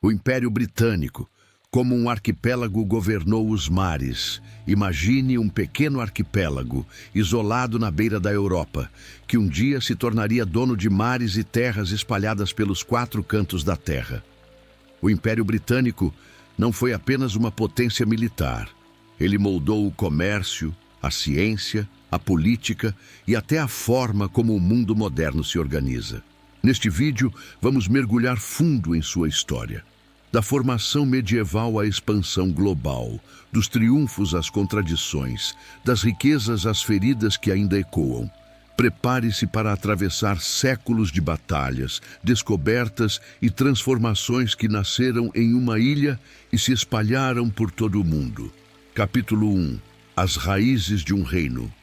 O Império Britânico, como um arquipélago, governou os mares. Imagine um pequeno arquipélago, isolado na beira da Europa, que um dia se tornaria dono de mares e terras espalhadas pelos 4 cantos da Terra. O Império Britânico não foi apenas uma potência militar. Ele moldou o comércio, a ciência, a política e até a forma como o mundo moderno se organiza. Neste vídeo, vamos mergulhar fundo em sua história. Da formação medieval à expansão global, dos triunfos às contradições, das riquezas às feridas que ainda ecoam. Prepare-se para atravessar séculos de batalhas, descobertas e transformações que nasceram em uma ilha e se espalharam por todo o mundo. Capítulo 1. As raízes de um reino.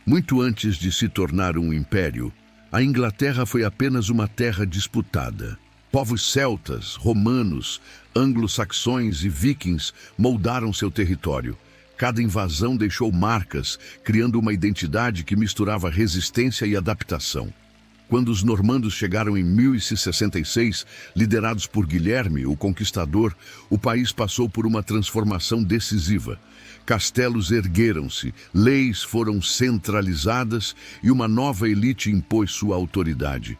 Muito antes de se tornar um império, a Inglaterra foi apenas uma terra disputada. Povos celtas, romanos, anglo-saxões e vikings moldaram seu território. Cada invasão deixou marcas, criando uma identidade que misturava resistência e adaptação. Quando os normandos chegaram em 1066, liderados por Guilherme, o Conquistador, o país passou por uma transformação decisiva. Castelos ergueram-se, leis foram centralizadas e uma nova elite impôs sua autoridade.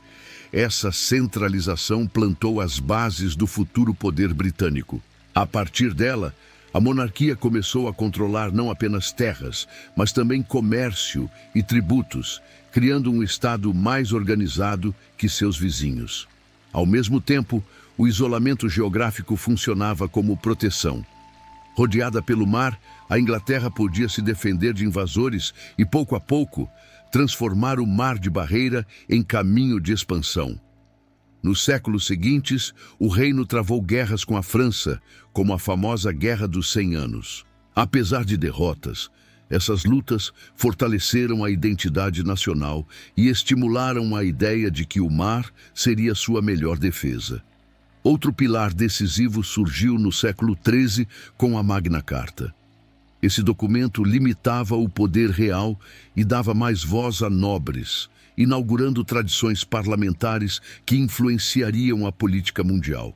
Essa centralização plantou as bases do futuro poder britânico. A partir dela, a monarquia começou a controlar não apenas terras, mas também comércio e tributos, criando um estado mais organizado que seus vizinhos. Ao mesmo tempo, o isolamento geográfico funcionava como proteção. Rodeada pelo mar, a Inglaterra podia se defender de invasores e, pouco a pouco, transformar o mar de barreira em caminho de expansão. Nos séculos seguintes, o reino travou guerras com a França, como a famosa Guerra dos 100 Anos. Apesar de derrotas, essas lutas fortaleceram a identidade nacional e estimularam a ideia de que o mar seria sua melhor defesa. Outro pilar decisivo surgiu no século XIII com a Magna Carta. Esse documento limitava o poder real e dava mais voz a nobres, inaugurando tradições parlamentares que influenciariam a política mundial.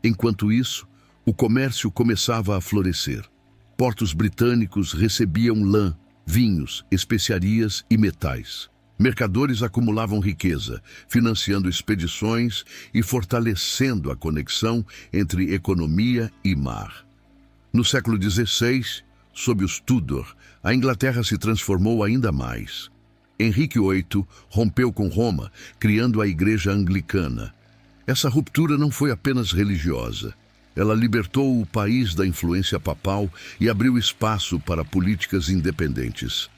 Enquanto isso, o comércio começava a florescer. Portos britânicos recebiam lã, vinhos, especiarias e metais. Mercadores acumulavam riqueza, financiando expedições e fortalecendo a conexão entre economia e mar. No século XVI, sob os Tudor, a Inglaterra se transformou ainda mais. Henrique VIII rompeu com Roma, criando a Igreja Anglicana. Essa ruptura não foi apenas religiosa. Ela libertou o país da influência papal e abriu espaço para políticas independentes.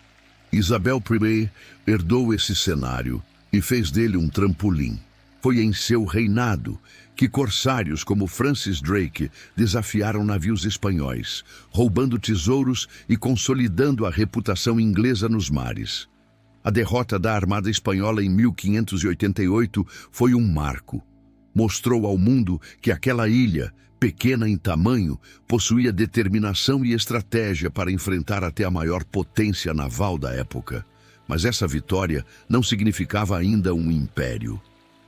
Isabel I herdou esse cenário e fez dele um trampolim. Foi em seu reinado que corsários como Francis Drake desafiaram navios espanhóis, roubando tesouros e consolidando a reputação inglesa nos mares. A derrota da Armada Espanhola em 1588 foi um marco. Mostrou ao mundo que aquela ilha, pequena em tamanho, possuía determinação e estratégia para enfrentar até a maior potência naval da época. Mas essa vitória não significava ainda um império.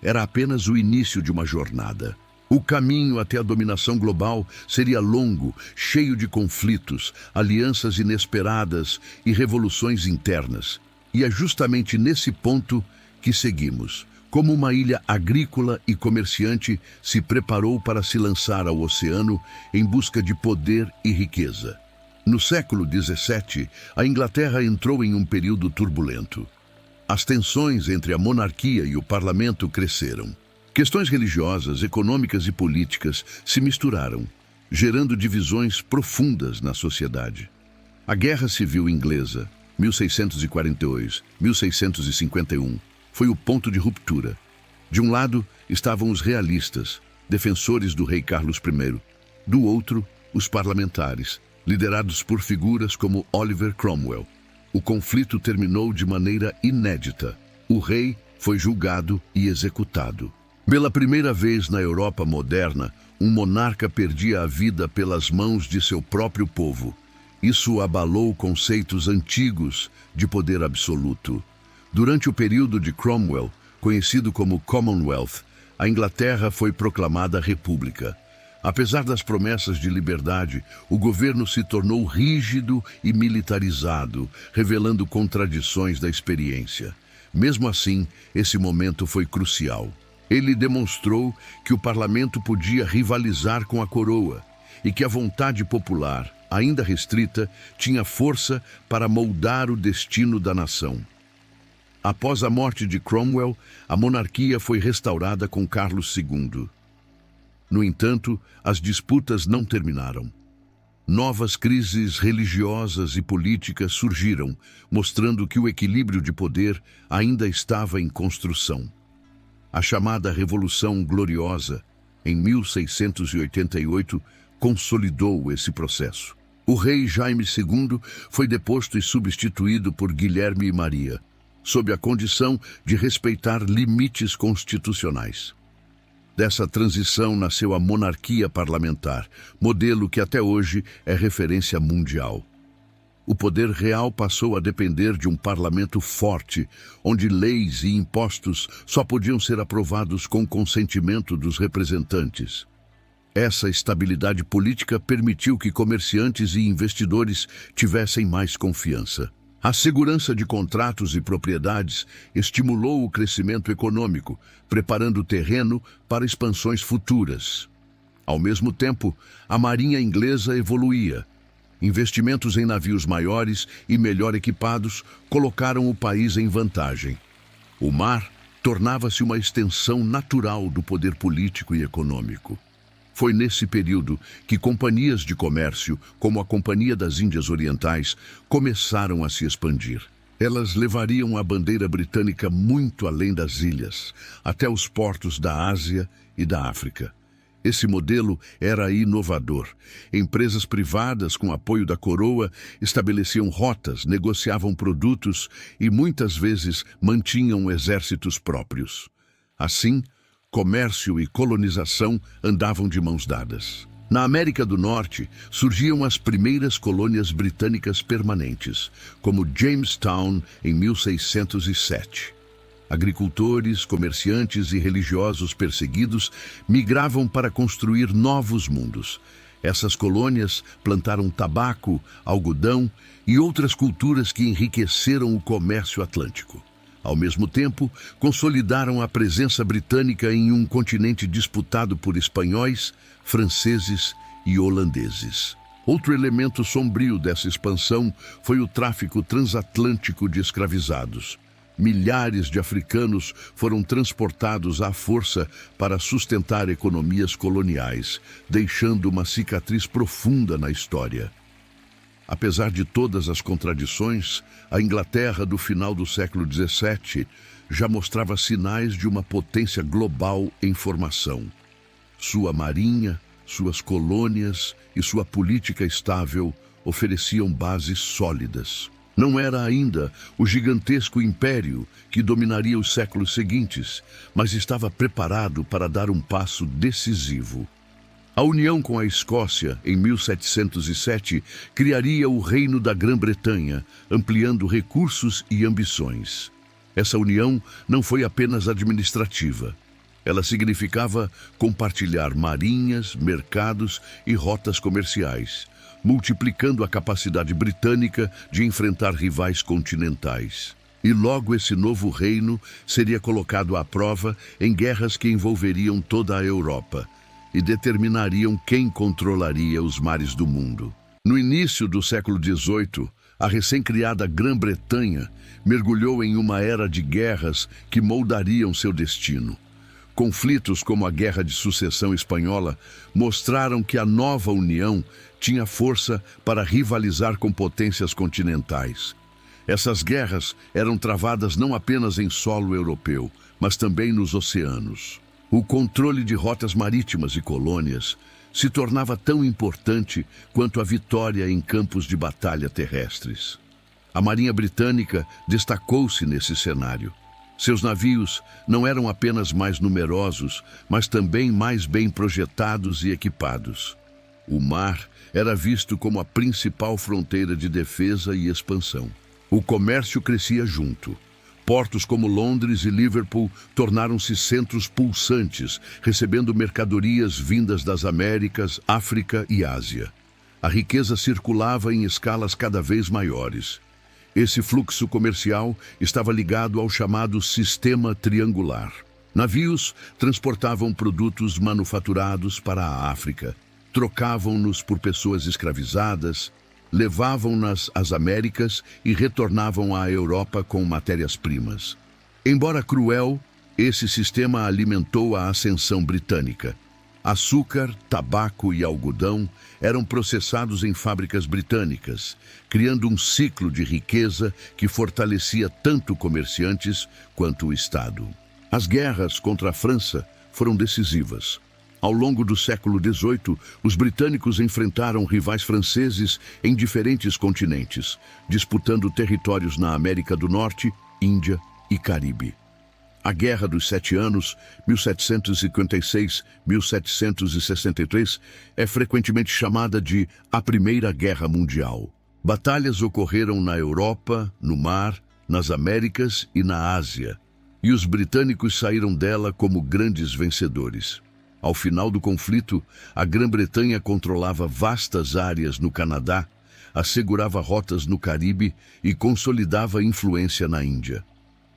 Era apenas o início de uma jornada. O caminho até a dominação global seria longo, cheio de conflitos, alianças inesperadas e revoluções internas. E é justamente nesse ponto que seguimos. Como uma ilha agrícola e comerciante se preparou para se lançar ao oceano em busca de poder e riqueza. No século XVII, a Inglaterra entrou em um período turbulento. As tensões entre a monarquia e o parlamento cresceram. Questões religiosas, econômicas e políticas se misturaram, gerando divisões profundas na sociedade. A Guerra Civil Inglesa, 1642-1651, foi o ponto de ruptura. De um lado estavam os realistas, defensores do rei Carlos I. Do outro, os parlamentares, liderados por figuras como Oliver Cromwell. O conflito terminou de maneira inédita. O rei foi julgado e executado. Pela primeira vez na Europa moderna, um monarca perdia a vida pelas mãos de seu próprio povo. Isso abalou conceitos antigos de poder absoluto. Durante o período de Cromwell, conhecido como Commonwealth, a Inglaterra foi proclamada república. Apesar das promessas de liberdade, o governo se tornou rígido e militarizado, revelando contradições da experiência. Mesmo assim, esse momento foi crucial. Ele demonstrou que o parlamento podia rivalizar com a coroa e que a vontade popular, ainda restrita, tinha força para moldar o destino da nação. Após a morte de Cromwell, a monarquia foi restaurada com Carlos II. No entanto, as disputas não terminaram. Novas crises religiosas e políticas surgiram, mostrando que o equilíbrio de poder ainda estava em construção. A chamada Revolução Gloriosa, em 1688, consolidou esse processo. O rei Jaime II foi deposto e substituído por Guilherme e Maria, sob a condição de respeitar limites constitucionais. Dessa transição nasceu a monarquia parlamentar, modelo que até hoje é referência mundial. O poder real passou a depender de um parlamento forte, onde leis e impostos só podiam ser aprovados com consentimento dos representantes. Essa estabilidade política permitiu que comerciantes e investidores tivessem mais confiança. A segurança de contratos e propriedades estimulou o crescimento econômico, preparando o terreno para expansões futuras. Ao mesmo tempo, a marinha inglesa evoluía. Investimentos em navios maiores e melhor equipados colocaram o país em vantagem. O mar tornava-se uma extensão natural do poder político e econômico. Foi nesse período que companhias de comércio, como a Companhia das Índias Orientais, começaram a se expandir. Elas levariam a bandeira britânica muito além das ilhas, até os portos da Ásia e da África. Esse modelo era inovador. Empresas privadas, com apoio da coroa, estabeleciam rotas, negociavam produtos e muitas vezes mantinham exércitos próprios. Assim, comércio e colonização andavam de mãos dadas. Na América do Norte, surgiam as primeiras colônias britânicas permanentes, como Jamestown, em 1607. Agricultores, comerciantes e religiosos perseguidos migravam para construir novos mundos. Essas colônias plantaram tabaco, algodão e outras culturas que enriqueceram o comércio atlântico. Ao mesmo tempo, consolidaram a presença britânica em um continente disputado por espanhóis, franceses e holandeses. Outro elemento sombrio dessa expansão foi o tráfico transatlântico de escravizados. Milhares de africanos foram transportados à força para sustentar economias coloniais, deixando uma cicatriz profunda na história. Apesar de todas as contradições, a Inglaterra do final do século XVII já mostrava sinais de uma potência global em formação. Sua marinha, suas colônias e sua política estável ofereciam bases sólidas. Não era ainda o gigantesco império que dominaria os séculos seguintes, mas estava preparado para dar um passo decisivo. A união com a Escócia, em 1707, criaria o Reino da Grã-Bretanha, ampliando recursos e ambições. Essa união não foi apenas administrativa. Ela significava compartilhar marinhas, mercados e rotas comerciais, multiplicando a capacidade britânica de enfrentar rivais continentais. E logo esse novo reino seria colocado à prova em guerras que envolveriam toda a Europa e determinariam quem controlaria os mares do mundo. No início do século XVIII, a recém-criada Grã-Bretanha mergulhou em uma era de guerras que moldariam seu destino. Conflitos como a Guerra de Sucessão Espanhola mostraram que a nova União tinha força para rivalizar com potências continentais. Essas guerras eram travadas não apenas em solo europeu, mas também nos oceanos. O controle de rotas marítimas e colônias se tornava tão importante quanto a vitória em campos de batalha terrestres. A Marinha Britânica destacou-se nesse cenário. Seus navios não eram apenas mais numerosos, mas também mais bem projetados e equipados. O mar era visto como a principal fronteira de defesa e expansão. O comércio crescia junto. Portos como Londres e Liverpool tornaram-se centros pulsantes, recebendo mercadorias vindas das Américas, África e Ásia. A riqueza circulava em escalas cada vez maiores. Esse fluxo comercial estava ligado ao chamado sistema triangular. Navios transportavam produtos manufaturados para a África, trocavam-nos por pessoas escravizadas, levavam-nas às Américas e retornavam à Europa com matérias-primas. Embora cruel, esse sistema alimentou a ascensão britânica. Açúcar, tabaco e algodão eram processados em fábricas britânicas, criando um ciclo de riqueza que fortalecia tanto comerciantes quanto o Estado. As guerras contra a França foram decisivas. Ao longo do século XVIII, os britânicos enfrentaram rivais franceses em diferentes continentes, disputando territórios na América do Norte, Índia e Caribe. A Guerra dos Sete Anos, 1756-1763, é frequentemente chamada de a Primeira Guerra Mundial. Batalhas ocorreram na Europa, no mar, nas Américas e na Ásia, e os britânicos saíram dela como grandes vencedores. Ao final do conflito, a Grã-Bretanha controlava vastas áreas no Canadá, assegurava rotas no Caribe e consolidava influência na Índia.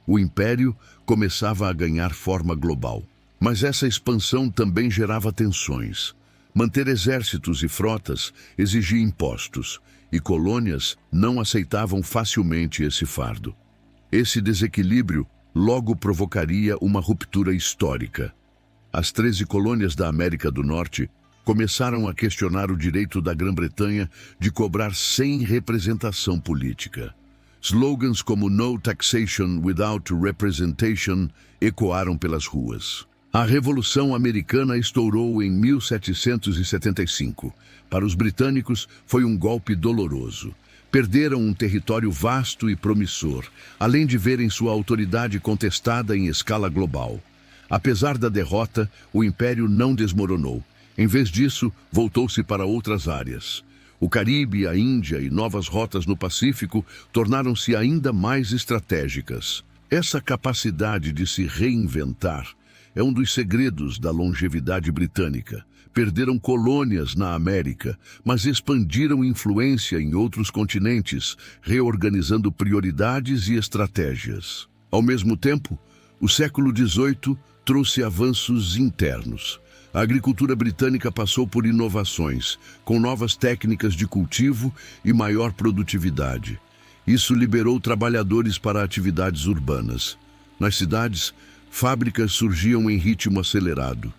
O império começava a ganhar forma global. Mas essa expansão também gerava tensões. Manter exércitos e frotas exigia impostos, e colônias não aceitavam facilmente esse fardo. Esse desequilíbrio logo provocaria uma ruptura histórica. As 13 colônias da América do Norte começaram a questionar o direito da Grã-Bretanha de cobrar sem representação política. Slogans como "No taxation without representation" ecoaram pelas ruas. A Revolução Americana estourou em 1775. Para os britânicos, foi um golpe doloroso. Perderam um território vasto e promissor, além de verem sua autoridade contestada em escala global. Apesar da derrota, o Império não desmoronou. Em vez disso, voltou-se para outras áreas. O Caribe, a Índia e novas rotas no Pacífico tornaram-se ainda mais estratégicas. Essa capacidade de se reinventar é um dos segredos da longevidade britânica. Perderam colônias na América, mas expandiram influência em outros continentes, reorganizando prioridades e estratégias. Ao mesmo tempo, o século XVIII trouxe avanços internos. A agricultura britânica passou por inovações, com novas técnicas de cultivo e maior produtividade. Isso liberou trabalhadores para atividades urbanas. Nas cidades, fábricas surgiam em ritmo acelerado.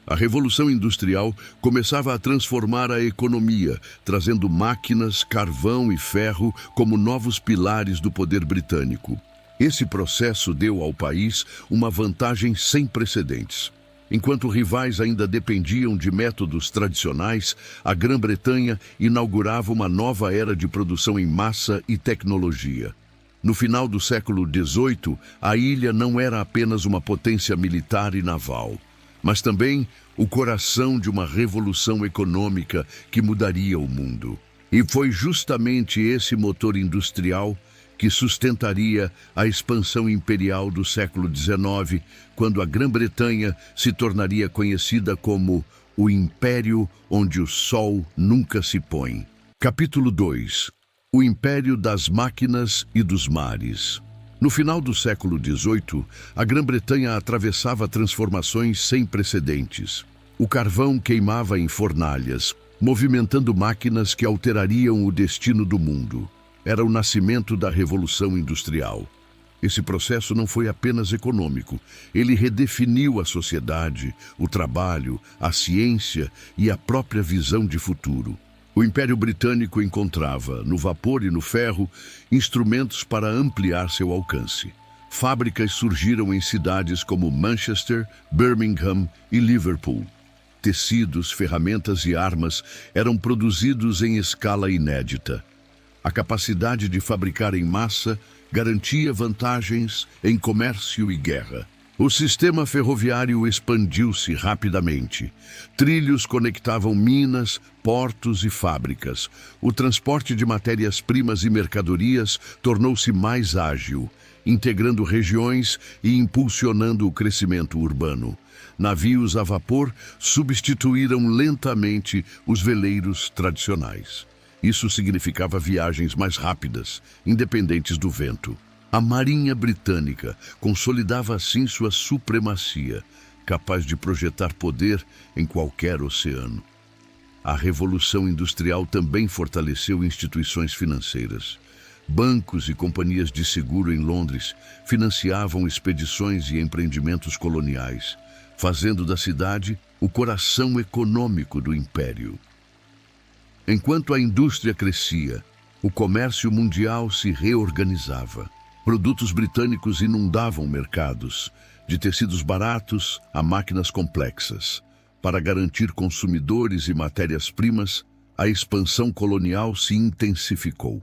A Revolução Industrial começava a transformar a economia, trazendo máquinas, carvão e ferro como novos pilares do poder britânico. Esse processo deu ao país uma vantagem sem precedentes. Enquanto rivais ainda dependiam de métodos tradicionais, a Grã-Bretanha inaugurava uma nova era de produção em massa e tecnologia. No final do século XVIII, a ilha não era apenas uma potência militar e naval, mas também o coração de uma revolução econômica que mudaria o mundo. E foi justamente esse motor industrial que sustentaria a expansão imperial do século XIX, quando a Grã-Bretanha se tornaria conhecida como o Império onde o Sol nunca se põe. Capítulo 2. O Império das Máquinas e dos Mares. No final do século XVIII, a Grã-Bretanha atravessava transformações sem precedentes. O carvão queimava em fornalhas, movimentando máquinas que alterariam o destino do mundo. Era o nascimento da Revolução Industrial. Esse processo não foi apenas econômico. Ele redefiniu a sociedade, o trabalho, a ciência e a própria visão de futuro. O Império Britânico encontrava, no vapor e no ferro, instrumentos para ampliar seu alcance. Fábricas surgiram em cidades como Manchester, Birmingham e Liverpool. Tecidos, ferramentas e armas eram produzidos em escala inédita. A capacidade de fabricar em massa garantia vantagens em comércio e guerra. O sistema ferroviário expandiu-se rapidamente. Trilhos conectavam minas, portos e fábricas. O transporte de matérias-primas e mercadorias tornou-se mais ágil. integrando regiões e impulsionando o crescimento urbano. Navios a vapor substituíram lentamente os veleiros tradicionais. Isso significava viagens mais rápidas, independentes do vento. A Marinha Britânica consolidava assim sua supremacia, capaz de projetar poder em qualquer oceano. A Revolução Industrial também fortaleceu instituições financeiras. Bancos e companhias de seguro em Londres financiavam expedições e empreendimentos coloniais, fazendo da cidade o coração econômico do império. Enquanto a indústria crescia, o comércio mundial se reorganizava. Produtos britânicos inundavam mercados, de tecidos baratos a máquinas complexas. Para garantir consumidores e matérias-primas, a expansão colonial se intensificou.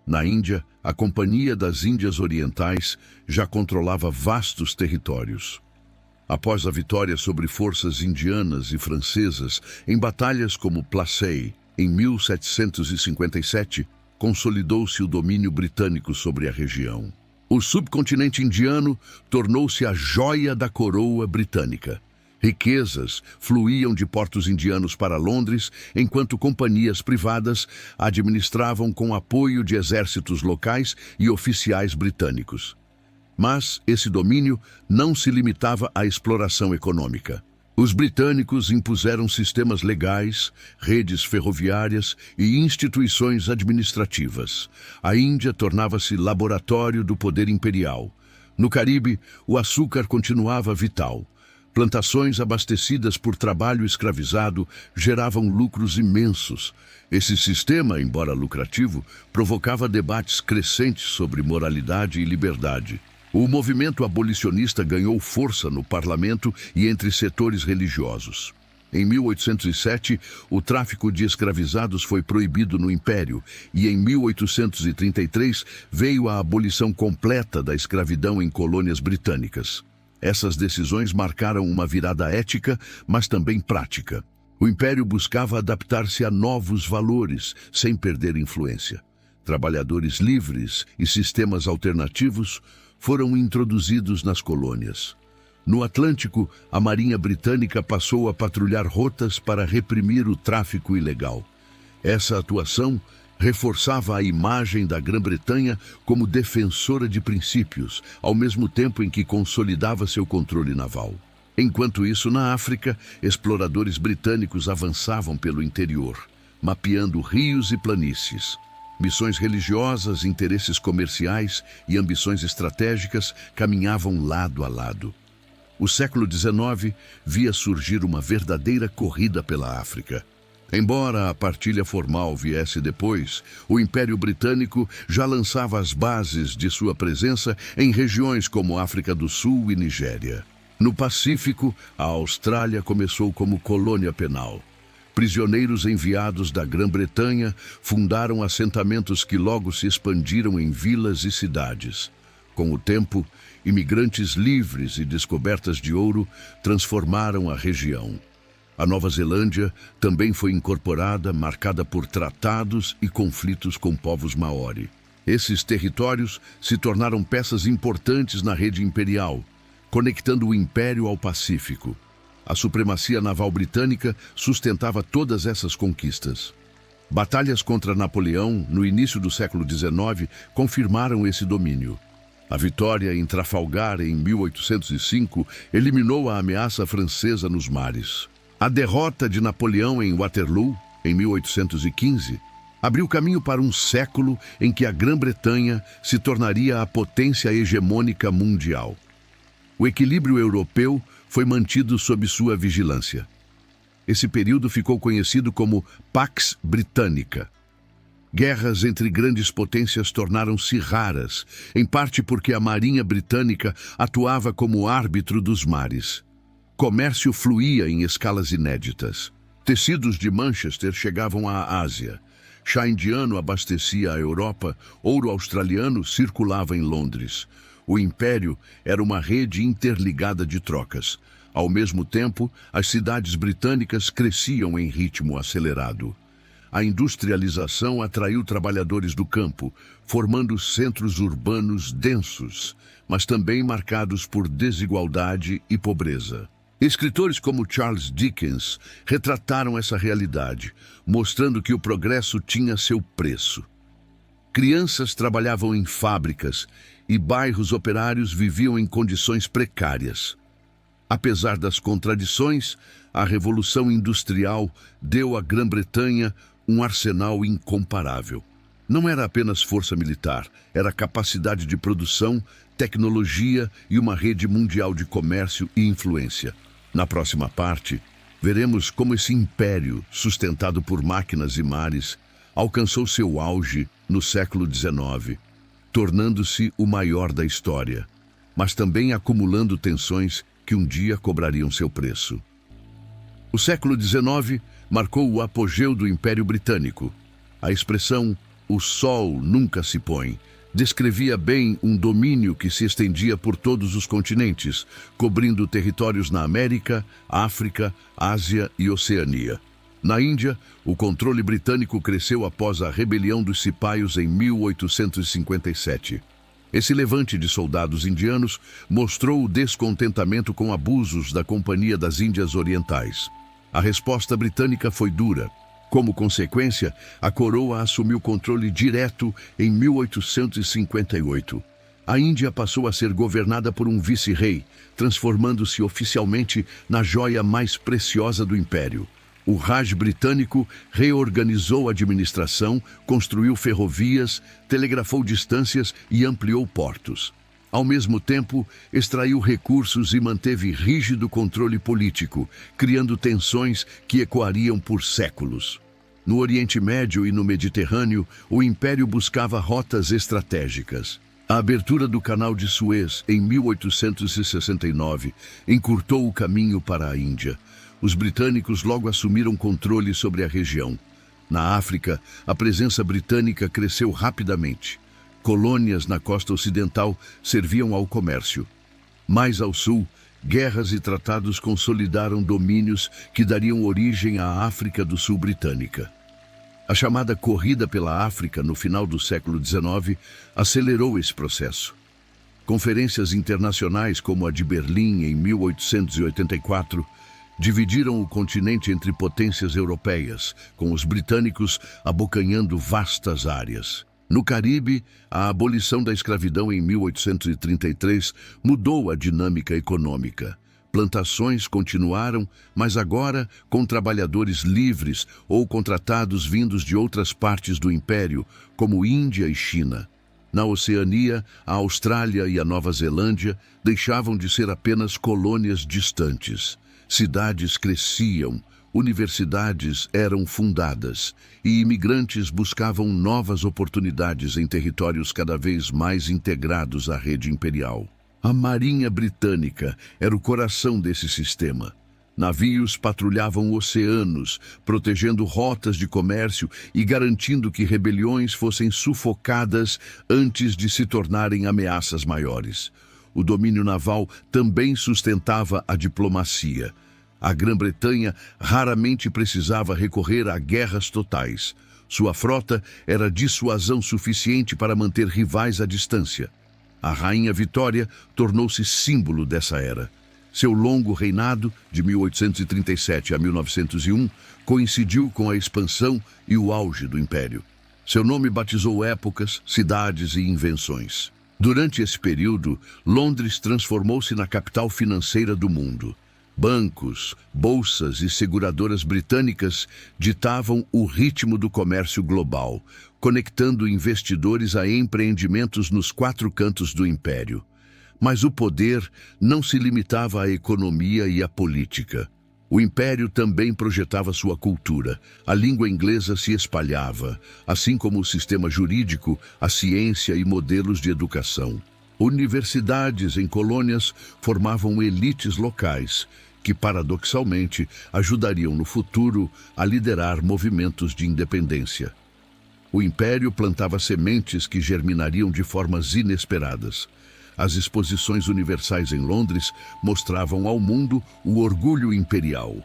Na Índia, a Companhia das Índias Orientais já controlava vastos territórios. Após a vitória sobre forças indianas e francesas em batalhas como Plassey, em 1757, consolidou-se o domínio britânico sobre a região. O subcontinente indiano tornou-se a joia da coroa britânica. Riquezas fluíam de portos indianos para Londres, enquanto companhias privadas administravam com apoio de exércitos locais e oficiais britânicos. Mas esse domínio não se limitava à exploração econômica. Os britânicos impuseram sistemas legais, redes ferroviárias e instituições administrativas. A Índia tornava-se laboratório do poder imperial. No Caribe, o açúcar continuava vital. Plantações abastecidas por trabalho escravizado geravam lucros imensos. Esse sistema, embora lucrativo, provocava debates crescentes sobre moralidade e liberdade. O movimento abolicionista ganhou força no parlamento e entre setores religiosos. Em 1807, o tráfico de escravizados foi proibido no Império e em 1833 veio a abolição completa da escravidão em colônias britânicas. Essas decisões marcaram uma virada ética, mas também prática. O Império buscava adaptar-se a novos valores, sem perder influência. Trabalhadores livres e sistemas alternativos foram introduzidos nas colônias. No Atlântico, a Marinha Britânica passou a patrulhar rotas para reprimir o tráfico ilegal. Essa atuação reforçava a imagem da Grã-Bretanha como defensora de princípios, ao mesmo tempo em que consolidava seu controle naval. Enquanto isso, na África, exploradores britânicos avançavam pelo interior, mapeando rios e planícies. Missões religiosas, interesses comerciais e ambições estratégicas caminhavam lado a lado. O século XIX via surgir uma verdadeira corrida pela África. Embora a partilha formal viesse depois, o Império Britânico já lançava as bases de sua presença em regiões como África do Sul e Nigéria. No Pacífico, a Austrália começou como colônia penal. Prisioneiros enviados da Grã-Bretanha fundaram assentamentos que logo se expandiram em vilas e cidades. Com o tempo, imigrantes livres e descobertas de ouro transformaram a região. A Nova Zelândia também foi incorporada, marcada por tratados e conflitos com povos maori. Esses territórios se tornaram peças importantes na rede imperial, conectando o Império ao Pacífico. A supremacia naval britânica sustentava todas essas conquistas. Batalhas contra Napoleão, no início do século XIX, confirmaram esse domínio. A vitória em Trafalgar, em 1805, eliminou a ameaça francesa nos mares. A derrota de Napoleão em Waterloo, em 1815, abriu caminho para um século em que a Grã-Bretanha se tornaria a potência hegemônica mundial. O equilíbrio europeu foi mantido sob sua vigilância. Esse período ficou conhecido como Pax Britannica. Guerras entre grandes potências tornaram-se raras, em parte porque a Marinha Britânica atuava como árbitro dos mares. Comércio fluía em escalas inéditas. Tecidos de Manchester chegavam à Ásia. Chá indiano abastecia a Europa, ouro australiano circulava em Londres. O Império era uma rede interligada de trocas. Ao mesmo tempo, as cidades britânicas cresciam em ritmo acelerado. a industrialização atraiu trabalhadores do campo, formando centros urbanos densos, mas também marcados por desigualdade e pobreza. Escritores como Charles Dickens retrataram essa realidade, mostrando que o progresso tinha seu preço. Crianças trabalhavam em fábricas e bairros operários viviam em condições precárias. Apesar das contradições, a Revolução Industrial deu à Grã-Bretanha um arsenal incomparável. Não era apenas força militar, era capacidade de produção, tecnologia e uma rede mundial de comércio e influência. Na próxima parte, veremos como esse império, sustentado por máquinas e mares, alcançou seu auge no século XIX, tornando-se o maior da história, mas também acumulando tensões que um dia cobrariam seu preço. O século XIX marcou o apogeu do Império Britânico. A expressão "o sol nunca se põe" descrevia bem um domínio que se estendia por todos os continentes, cobrindo territórios na América, África, Ásia e Oceania. Na Índia, o controle britânico cresceu após a rebelião dos Cipaios em 1857. Esse levante de soldados indianos mostrou o descontentamento com abusos da Companhia das Índias Orientais. A resposta britânica foi dura. Como consequência, a coroa assumiu controle direto em 1858. A Índia passou a ser governada por um vice-rei, transformando-se oficialmente na joia mais preciosa do império. O Raj britânico reorganizou a administração, construiu ferrovias, telegrafou distâncias e ampliou portos. Ao mesmo tempo, extraiu recursos e manteve rígido controle político, criando tensões que ecoariam por séculos. No Oriente Médio e no Mediterrâneo, o Império buscava rotas estratégicas. A abertura do Canal de Suez, em 1869, encurtou o caminho para a Índia. Os britânicos logo assumiram controle sobre a região. Na África, a presença britânica cresceu rapidamente. Colônias na costa ocidental serviam ao comércio. Mais ao sul, guerras e tratados consolidaram domínios que dariam origem à África do Sul britânica. A chamada Corrida pela África, no final do século XIX, acelerou esse processo. Conferências internacionais como a de Berlim, em 1884, dividiram o continente entre potências europeias, com os britânicos abocanhando vastas áreas. No Caribe, a abolição da escravidão em 1833 mudou a dinâmica econômica. Plantações continuaram, mas agora com trabalhadores livres ou contratados vindos de outras partes do Império, como Índia e China. Na Oceania, a Austrália e a Nova Zelândia deixavam de ser apenas colônias distantes. Cidades cresciam, universidades eram fundadas e imigrantes buscavam novas oportunidades em territórios cada vez mais integrados à rede imperial. A Marinha Britânica era o coração desse sistema. Navios patrulhavam oceanos, protegendo rotas de comércio e garantindo que rebeliões fossem sufocadas antes de se tornarem ameaças maiores. O domínio naval também sustentava a diplomacia. A Grã-Bretanha raramente precisava recorrer a guerras totais. Sua frota era dissuasão suficiente para manter rivais à distância. A Rainha Vitória tornou-se símbolo dessa era. Seu longo reinado, de 1837 a 1901, coincidiu com a expansão e o auge do Império. Seu nome batizou épocas, cidades e invenções. Durante esse período, Londres transformou-se na capital financeira do mundo. Bancos, bolsas e seguradoras britânicas ditavam o ritmo do comércio global, conectando investidores a empreendimentos nos 4 cantos do Império. Mas o poder não se limitava à economia e à política. O Império também projetava sua cultura. A língua inglesa se espalhava, assim como o sistema jurídico, a ciência e modelos de educação. Universidades em colônias formavam elites locais, que paradoxalmente ajudariam no futuro a liderar movimentos de independência. O Império plantava sementes que germinariam de formas inesperadas. As exposições universais em Londres mostravam ao mundo o orgulho imperial.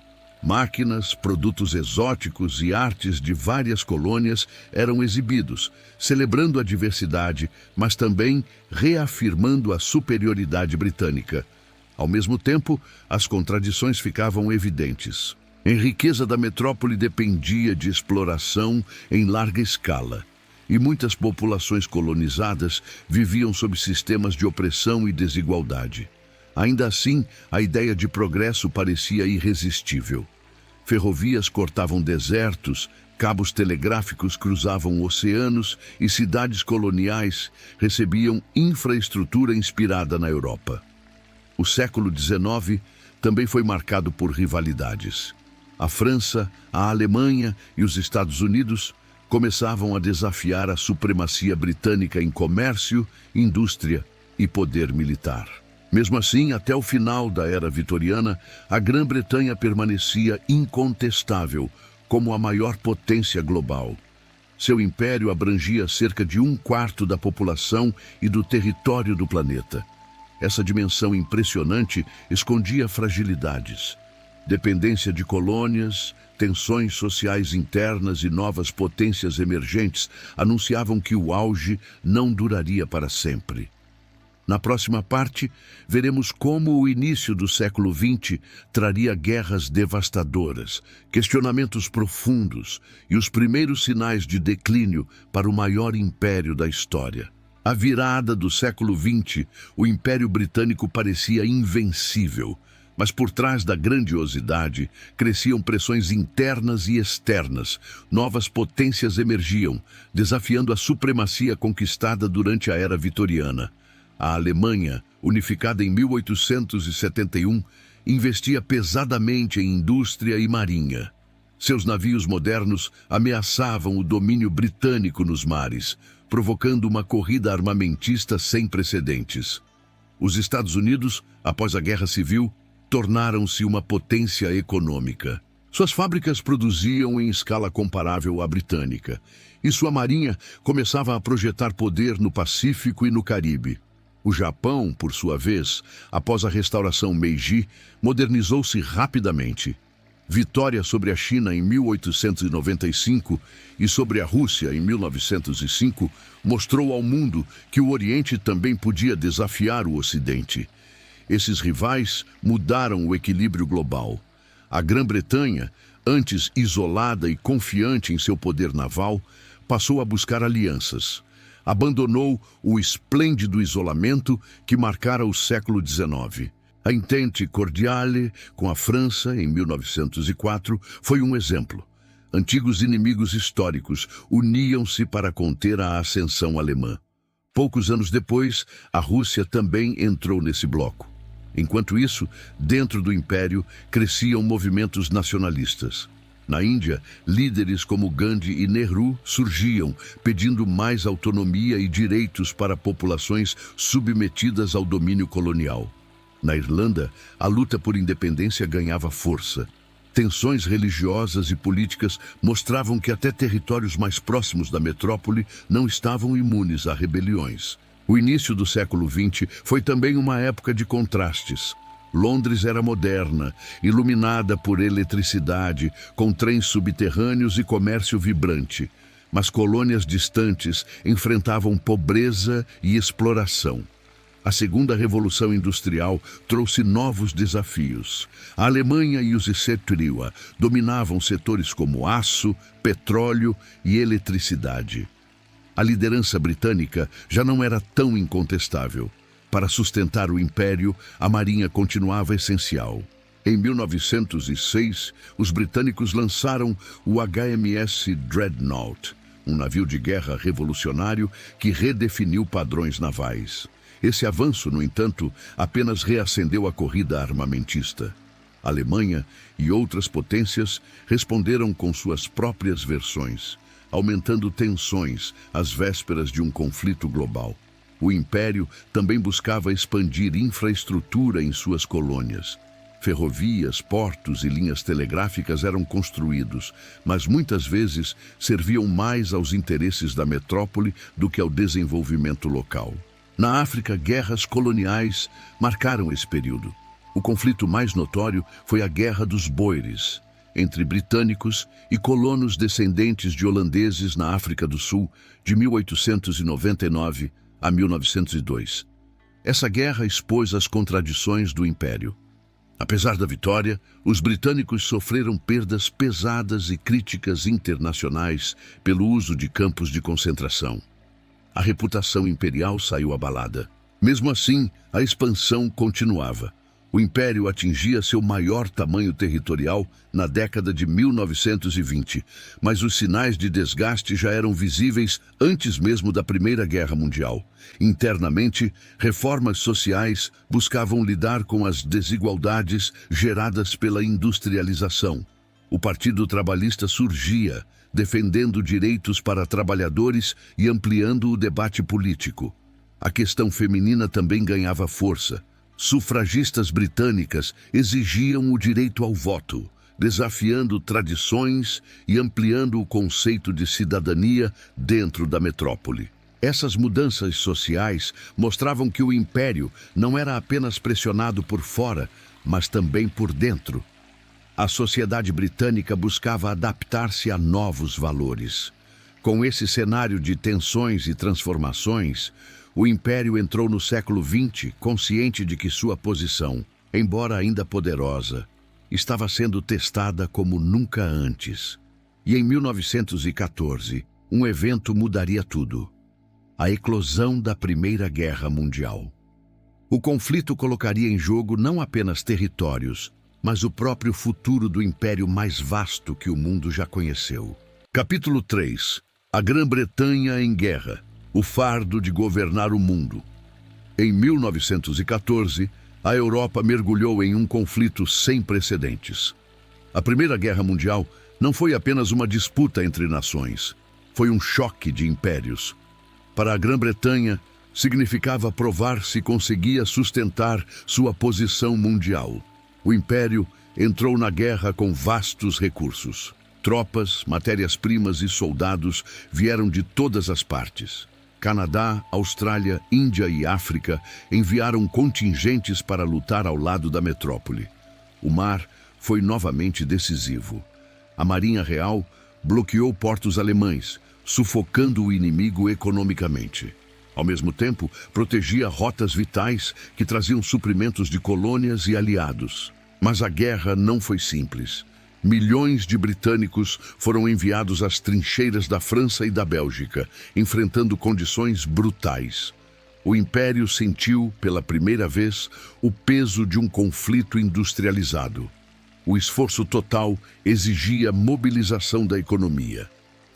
Máquinas, produtos exóticos e artes de várias colônias eram exibidos, celebrando a diversidade, mas também reafirmando a superioridade britânica. Ao mesmo tempo, as contradições ficavam evidentes. A riqueza da metrópole dependia de exploração em larga escala, e muitas populações colonizadas viviam sob sistemas de opressão e desigualdade. Ainda assim, a ideia de progresso parecia irresistível. Ferrovias cortavam desertos, cabos telegráficos cruzavam oceanos e cidades coloniais recebiam infraestrutura inspirada na Europa. O século XIX também foi marcado por rivalidades. A França, a Alemanha e os Estados Unidos começavam a desafiar a supremacia britânica em comércio, indústria e poder militar. Mesmo assim, até o final da era vitoriana, a Grã-Bretanha permanecia incontestável como a maior potência global. Seu império abrangia cerca de 1/4 da população e do território do planeta. Essa dimensão impressionante escondia fragilidades. Dependência de colônias, tensões sociais internas e novas potências emergentes anunciavam que o auge não duraria para sempre. Na próxima parte, veremos como o início do século XX traria guerras devastadoras, questionamentos profundos e os primeiros sinais de declínio para o maior império da história. À virada do século XX, o Império Britânico parecia invencível, mas por trás da grandiosidade cresciam pressões internas e externas. Novas potências emergiam, desafiando a supremacia conquistada durante a Era Vitoriana. A Alemanha, unificada em 1871, investia pesadamente em indústria e marinha. Seus navios modernos ameaçavam o domínio britânico nos mares, provocando uma corrida armamentista sem precedentes. Os Estados Unidos, após a Guerra Civil, tornaram-se uma potência econômica. Suas fábricas produziam em escala comparável à britânica, e sua marinha começava a projetar poder no Pacífico e no Caribe. O Japão, por sua vez, após a restauração Meiji, modernizou-se rapidamente. Vitória sobre a China em 1895 e sobre a Rússia em 1905 mostrou ao mundo que o Oriente também podia desafiar o Ocidente. Esses rivais mudaram o equilíbrio global. A Grã-Bretanha, antes isolada e confiante em seu poder naval, passou a buscar alianças. Abandonou o esplêndido isolamento que marcara o século XIX. A Entente Cordiale com a França, em 1904, foi um exemplo. Antigos inimigos históricos uniam-se para conter a ascensão alemã. Poucos anos depois, a Rússia também entrou nesse bloco. Enquanto isso, dentro do Império, cresciam movimentos nacionalistas. Na Índia, líderes como Gandhi e Nehru surgiam, pedindo mais autonomia e direitos para populações submetidas ao domínio colonial. Na Irlanda, a luta por independência ganhava força. Tensões religiosas e políticas mostravam que até territórios mais próximos da metrópole não estavam imunes a rebeliões. O início do século XX foi também uma época de contrastes. Londres era moderna, iluminada por eletricidade, com trens subterrâneos e comércio vibrante. Mas colônias distantes enfrentavam pobreza e exploração. A Segunda Revolução Industrial trouxe novos desafios. A Alemanha e os Setúria dominavam setores como aço, petróleo e eletricidade. A liderança britânica já não era tão incontestável. Para sustentar o império, a marinha continuava essencial. Em 1906, os britânicos lançaram o HMS Dreadnought, um navio de guerra revolucionário que redefiniu padrões navais. Esse avanço, no entanto, apenas reacendeu a corrida armamentista. A Alemanha e outras potências responderam com suas próprias versões, aumentando tensões às vésperas de um conflito global. O Império também buscava expandir infraestrutura em suas colônias. Ferrovias, portos e linhas telegráficas eram construídos, mas muitas vezes serviam mais aos interesses da metrópole do que ao desenvolvimento local. Na África, guerras coloniais marcaram esse período. O conflito mais notório foi a Guerra dos Boeres. entre britânicos e colonos descendentes de holandeses na África do Sul de 1899 a 1902. Essa guerra expôs as contradições do Império. Apesar da vitória, os britânicos sofreram perdas pesadas e críticas internacionais pelo uso de campos de concentração. A reputação imperial saiu abalada. Mesmo assim, a expansão continuava. O Império atingia seu maior tamanho territorial na década de 1920, mas os sinais de desgaste já eram visíveis antes mesmo da Primeira Guerra Mundial. Internamente, reformas sociais buscavam lidar com as desigualdades geradas pela industrialização. O Partido Trabalhista surgia, defendendo direitos para trabalhadores e ampliando o debate político. A questão feminina também ganhava força. Sufragistas britânicas exigiam o direito ao voto, desafiando tradições e ampliando o conceito de cidadania dentro da metrópole. Essas mudanças sociais mostravam que o Império não era apenas pressionado por fora, mas também por dentro. A sociedade britânica buscava adaptar-se a novos valores. Com esse cenário de tensões e transformações, o Império entrou no século XX consciente de que sua posição, embora ainda poderosa, estava sendo testada como nunca antes. E em 1914, um evento mudaria tudo: a eclosão da Primeira Guerra Mundial. O conflito colocaria em jogo não apenas territórios, mas o próprio futuro do império mais vasto que o mundo já conheceu. Capítulo 3. A Grã-Bretanha em Guerra. O fardo de governar o mundo. Em 1914, a Europa mergulhou em um conflito sem precedentes. A Primeira Guerra Mundial não foi apenas uma disputa entre nações, foi um choque de impérios. Para a Grã-Bretanha, significava provar se conseguia sustentar sua posição mundial. O Império entrou na guerra com vastos recursos. Tropas, matérias-primas e soldados vieram de todas as partes. Canadá, Austrália, Índia e África enviaram contingentes para lutar ao lado da metrópole. O mar foi novamente decisivo. A Marinha Real bloqueou portos alemães, sufocando o inimigo economicamente. Ao mesmo tempo, protegia rotas vitais que traziam suprimentos de colônias e aliados. Mas a guerra não foi simples. Milhões de britânicos foram enviados às trincheiras da França e da Bélgica, enfrentando condições brutais. O Império sentiu, pela primeira vez, o peso de um conflito industrializado. O esforço total exigia mobilização da economia.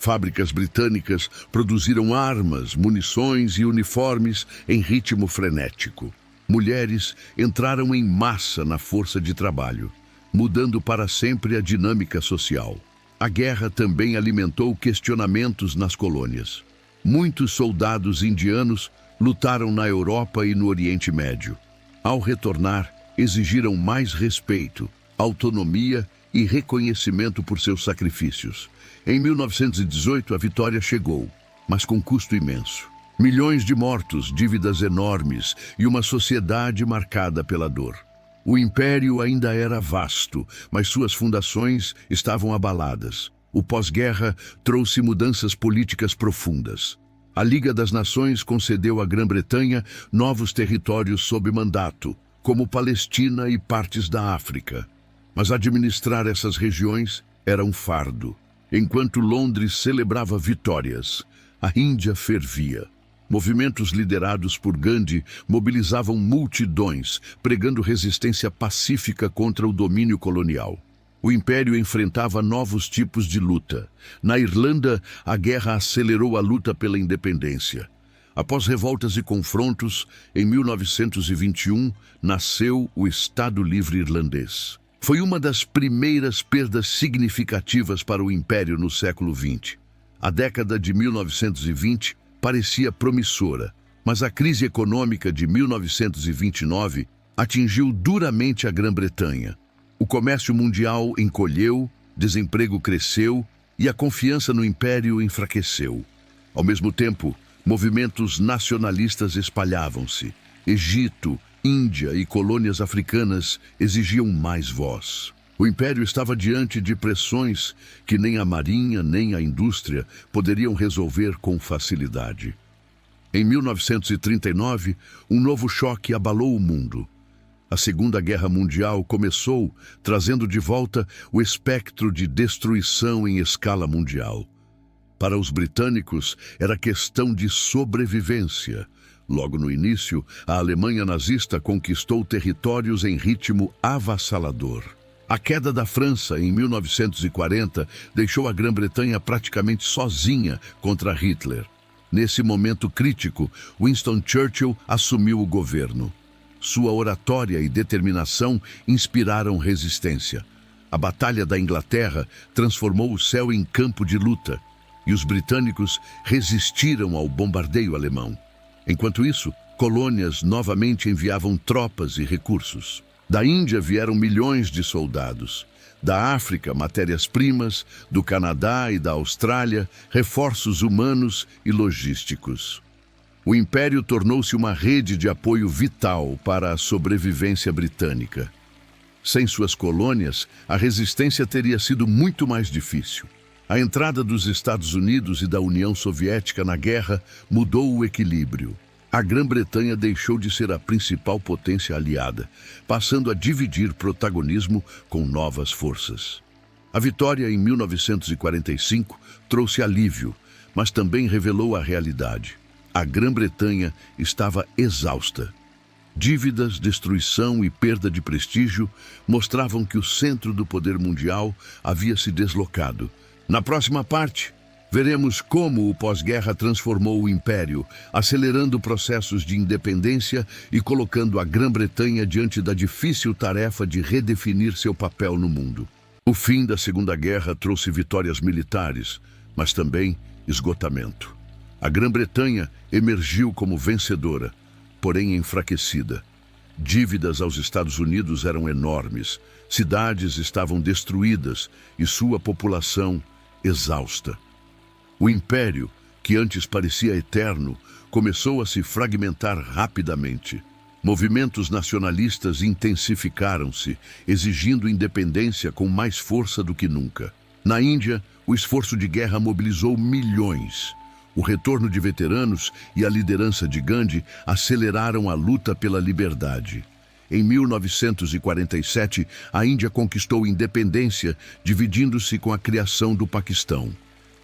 Fábricas britânicas produziram armas, munições e uniformes em ritmo frenético. Mulheres entraram em massa na força de trabalho, mudando para sempre a dinâmica social. A guerra também alimentou questionamentos nas colônias. Muitos soldados indianos lutaram na Europa e no Oriente Médio. Ao retornar, exigiram mais respeito, autonomia e reconhecimento por seus sacrifícios. Em 1918, a vitória chegou, mas com custo imenso. Milhões de mortos, dívidas enormes e uma sociedade marcada pela dor. O Império ainda era vasto, mas suas fundações estavam abaladas. O pós-guerra trouxe mudanças políticas profundas. A Liga das Nações concedeu à Grã-Bretanha novos territórios sob mandato, como Palestina e partes da África. Mas administrar essas regiões era um fardo. Enquanto Londres celebrava vitórias, a Índia fervia. Movimentos liderados por Gandhi mobilizavam multidões, pregando resistência pacífica contra o domínio colonial. O Império enfrentava novos tipos de luta. Na Irlanda, a guerra acelerou a luta pela independência. Após revoltas e confrontos, em 1921, nasceu o Estado Livre Irlandês. Foi uma das primeiras perdas significativas para o Império no século XX. A década de 1920 parecia promissora, mas a crise econômica de 1929 atingiu duramente a Grã-Bretanha. O comércio mundial encolheu, desemprego cresceu e a confiança no Império enfraqueceu. Ao mesmo tempo, movimentos nacionalistas espalhavam-se. Egito, Índia e colônias africanas exigiam mais voz. O Império estava diante de pressões que nem a marinha nem a indústria poderiam resolver com facilidade. Em 1939, um novo choque abalou o mundo. A Segunda Guerra Mundial começou, trazendo de volta o espectro de destruição em escala mundial. Para os britânicos, era questão de sobrevivência. Logo no início, a Alemanha nazista conquistou territórios em ritmo avassalador. A queda da França, em 1940, deixou a Grã-Bretanha praticamente sozinha contra Hitler. Nesse momento crítico, Winston Churchill assumiu o governo. Sua oratória e determinação inspiraram resistência. A Batalha da Inglaterra transformou o céu em campo de luta, e os britânicos resistiram ao bombardeio alemão. Enquanto isso, colônias novamente enviavam tropas e recursos. Da Índia vieram milhões de soldados. Da África, matérias-primas, do Canadá e da Austrália, reforços humanos e logísticos. O Império tornou-se uma rede de apoio vital para a sobrevivência britânica. Sem suas colônias, a resistência teria sido muito mais difícil. A entrada dos Estados Unidos e da União Soviética na guerra mudou o equilíbrio. A Grã-Bretanha deixou de ser a principal potência aliada, passando a dividir protagonismo com novas forças. A vitória em 1945 trouxe alívio, mas também revelou a realidade. A Grã-Bretanha estava exausta. Dívidas, destruição e perda de prestígio mostravam que o centro do poder mundial havia se deslocado. Na próxima parte, veremos como o pós-guerra transformou o Império, acelerando processos de independência e colocando a Grã-Bretanha diante da difícil tarefa de redefinir seu papel no mundo. O fim da Segunda Guerra trouxe vitórias militares, mas também esgotamento. A Grã-Bretanha emergiu como vencedora, porém enfraquecida. Dívidas aos Estados Unidos eram enormes, cidades estavam destruídas e sua população exausta. O Império, que antes parecia eterno, começou a se fragmentar rapidamente. Movimentos nacionalistas intensificaram-se, exigindo independência com mais força do que nunca. Na Índia, o esforço de guerra mobilizou milhões. O retorno de veteranos e a liderança de Gandhi aceleraram a luta pela liberdade. Em 1947, a Índia conquistou independência, dividindo-se com a criação do Paquistão.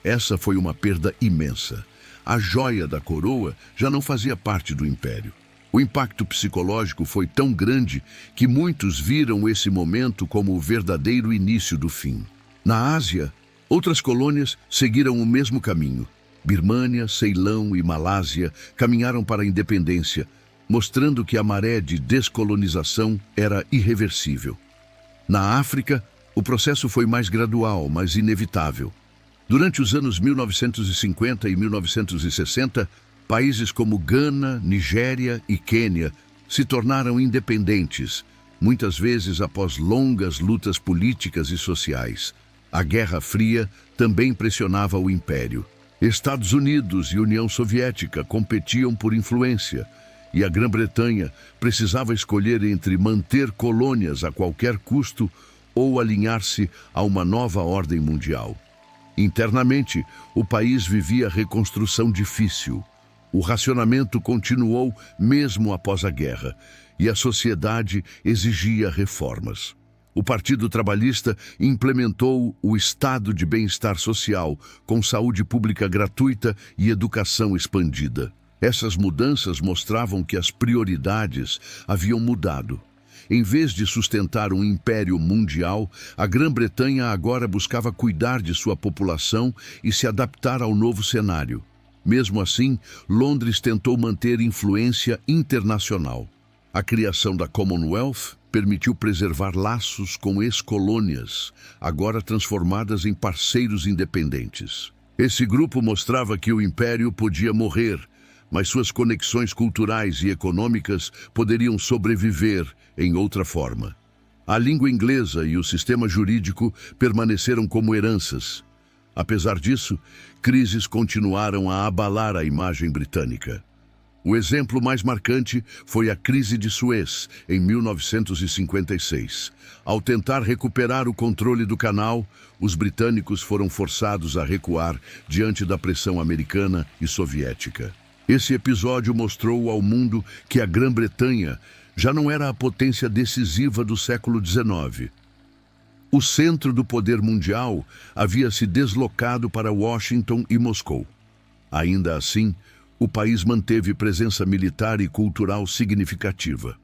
Essa foi uma perda imensa. A joia da coroa já não fazia parte do Império. O impacto psicológico foi tão grande que muitos viram esse momento como o verdadeiro início do fim. Na Ásia, outras colônias seguiram o mesmo caminho. Birmânia, Ceilão e Malásia caminharam para a independência, mostrando que a maré de descolonização era irreversível. Na África, o processo foi mais gradual, mas inevitável. Durante os anos 1950 e 1960, países como Gana, Nigéria e Quênia se tornaram independentes, muitas vezes após longas lutas políticas e sociais. A Guerra Fria também pressionava o Império. Estados Unidos e União Soviética competiam por influência, e a Grã-Bretanha precisava escolher entre manter colônias a qualquer custo ou alinhar-se a uma nova ordem mundial. Internamente, o país vivia reconstrução difícil. O racionamento continuou mesmo após a guerra, e a sociedade exigia reformas. O Partido Trabalhista implementou o Estado de Bem-Estar Social, com saúde pública gratuita e educação expandida. Essas mudanças mostravam que as prioridades haviam mudado. Em vez de sustentar um império mundial, a Grã-Bretanha agora buscava cuidar de sua população e se adaptar ao novo cenário. Mesmo assim, Londres tentou manter influência internacional. A criação da Commonwealth permitiu preservar laços com ex-colônias, agora transformadas em parceiros independentes. Esse grupo mostrava que o império podia morrer, mas suas conexões culturais e econômicas poderiam sobreviver em outra forma. A língua inglesa e o sistema jurídico permaneceram como heranças. Apesar disso, crises continuaram a abalar a imagem britânica. O exemplo mais marcante foi a crise de Suez, em 1956. Ao tentar recuperar o controle do canal, os britânicos foram forçados a recuar diante da pressão americana e soviética. Esse episódio mostrou ao mundo que a Grã-Bretanha já não era a potência decisiva do século XIX. O centro do poder mundial havia se deslocado para Washington e Moscou. Ainda assim, o país manteve presença militar e cultural significativa.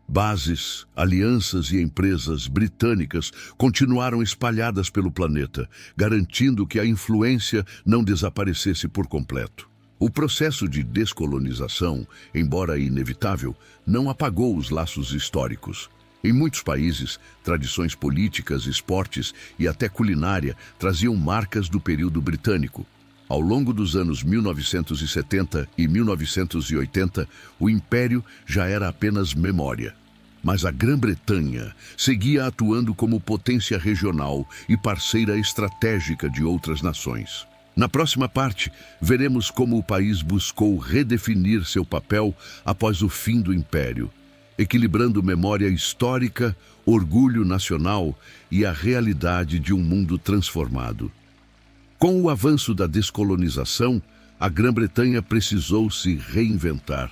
Bases, alianças e empresas britânicas continuaram espalhadas pelo planeta, garantindo que a influência não desaparecesse por completo. O processo de descolonização, embora inevitável, não apagou os laços históricos. Em muitos países, tradições políticas, esportes e até culinária traziam marcas do período britânico. Ao longo dos anos 1970 e 1980, o Império já era apenas memória. Mas a Grã-Bretanha seguia atuando como potência regional e parceira estratégica de outras nações. Na próxima parte, veremos como o país buscou redefinir seu papel após o fim do Império, equilibrando memória histórica, orgulho nacional e a realidade de um mundo transformado. Com o avanço da descolonização, a Grã-Bretanha precisou se reinventar.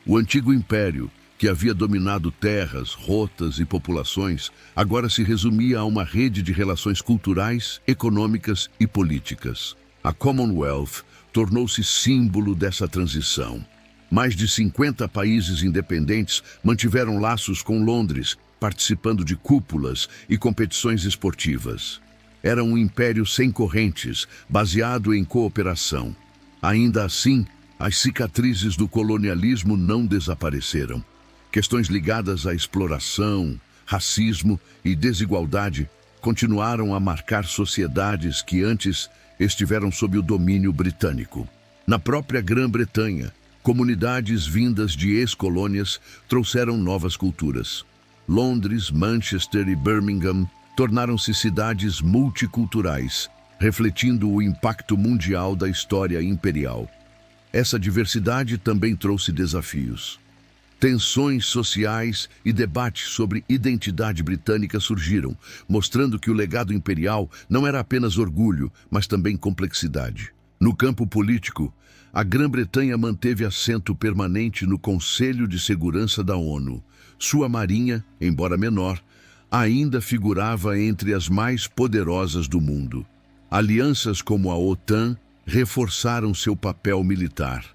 O antigo império, que havia dominado terras, rotas e populações, agora se resumia a uma rede de relações culturais, econômicas e políticas. A Commonwealth tornou-se símbolo dessa transição. Mais de 50 países independentes mantiveram laços com Londres, participando de cúpulas e competições esportivas. Era um império sem correntes, baseado em cooperação. Ainda assim, as cicatrizes do colonialismo não desapareceram. Questões ligadas à exploração, racismo e desigualdade continuaram a marcar sociedades que antes estiveram sob o domínio britânico. Na própria Grã-Bretanha, comunidades vindas de ex-colônias trouxeram novas culturas. Londres, Manchester e Birmingham tornaram-se cidades multiculturais, refletindo o impacto mundial da história imperial. Essa diversidade também trouxe desafios. Tensões sociais e debates sobre identidade britânica surgiram, mostrando que o legado imperial não era apenas orgulho, mas também complexidade. No campo político, a Grã-Bretanha manteve assento permanente no Conselho de Segurança da ONU. Sua marinha, embora menor, ainda figurava entre as mais poderosas do mundo. Alianças como a OTAN reforçaram seu papel militar.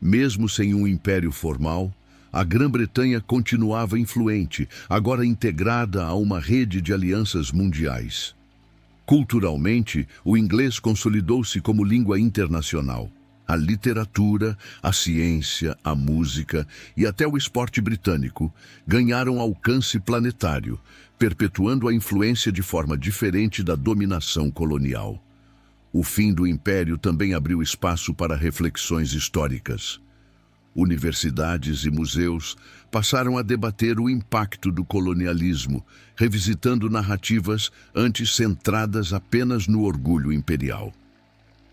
Mesmo sem um império formal, a Grã-Bretanha continuava influente, agora integrada a uma rede de alianças mundiais. Culturalmente, o inglês consolidou-se como língua internacional. A literatura, a ciência, a música e até o esporte britânico ganharam alcance planetário, perpetuando a influência de forma diferente da dominação colonial. O fim do Império também abriu espaço para reflexões históricas. Universidades e museus passaram a debater o impacto do colonialismo, revisitando narrativas antes centradas apenas no orgulho imperial.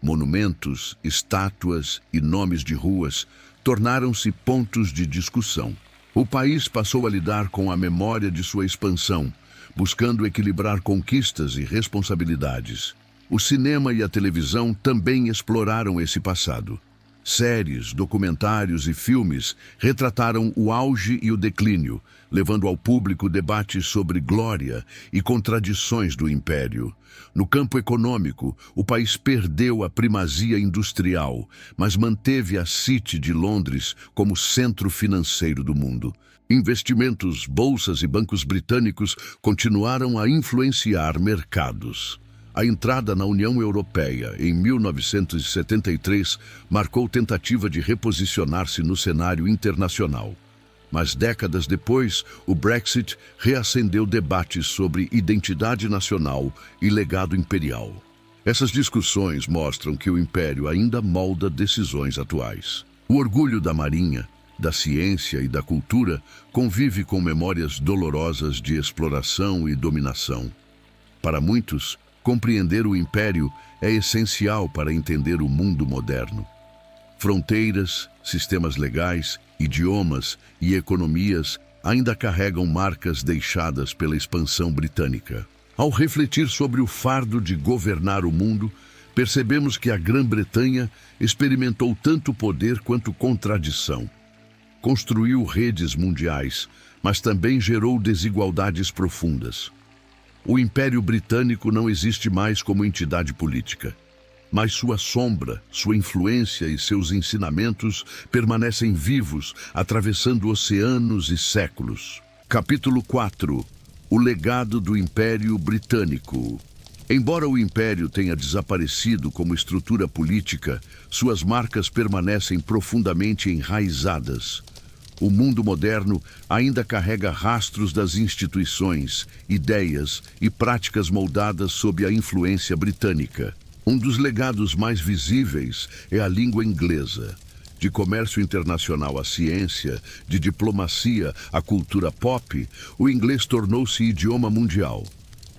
Monumentos, estátuas e nomes de ruas tornaram-se pontos de discussão. O país passou a lidar com a memória de sua expansão, buscando equilibrar conquistas e responsabilidades. O cinema e a televisão também exploraram esse passado. Séries, documentários e filmes retrataram o auge e o declínio, levando ao público debates sobre glória e contradições do império. No campo econômico, o país perdeu a primazia industrial, mas manteve a City de Londres como centro financeiro do mundo. Investimentos, bolsas e bancos britânicos continuaram a influenciar mercados. A entrada na União Europeia em 1973 marcou tentativa de reposicionar-se no cenário internacional. Mas décadas depois, o Brexit reacendeu debates sobre identidade nacional e legado imperial. Essas discussões mostram que o Império ainda molda decisões atuais. O orgulho da Marinha, da ciência e da cultura convive com memórias dolorosas de exploração e dominação. Para muitos, compreender o Império é essencial para entender o mundo moderno. Fronteiras, sistemas legais, idiomas e economias ainda carregam marcas deixadas pela expansão britânica. Ao refletir sobre o fardo de governar o mundo, percebemos que a Grã-Bretanha experimentou tanto poder quanto contradição. Construiu redes mundiais, mas também gerou desigualdades profundas. O Império Britânico não existe mais como entidade política, mas sua sombra, sua influência e seus ensinamentos permanecem vivos, atravessando oceanos e séculos. Capítulo 4. O legado do Império Britânico. Embora o Império tenha desaparecido como estrutura política, suas marcas permanecem profundamente enraizadas. O mundo moderno ainda carrega rastros das instituições, ideias e práticas moldadas sob a influência britânica. Um dos legados mais visíveis é a língua inglesa. De comércio internacional à ciência, de diplomacia à cultura pop, o inglês tornou-se idioma mundial.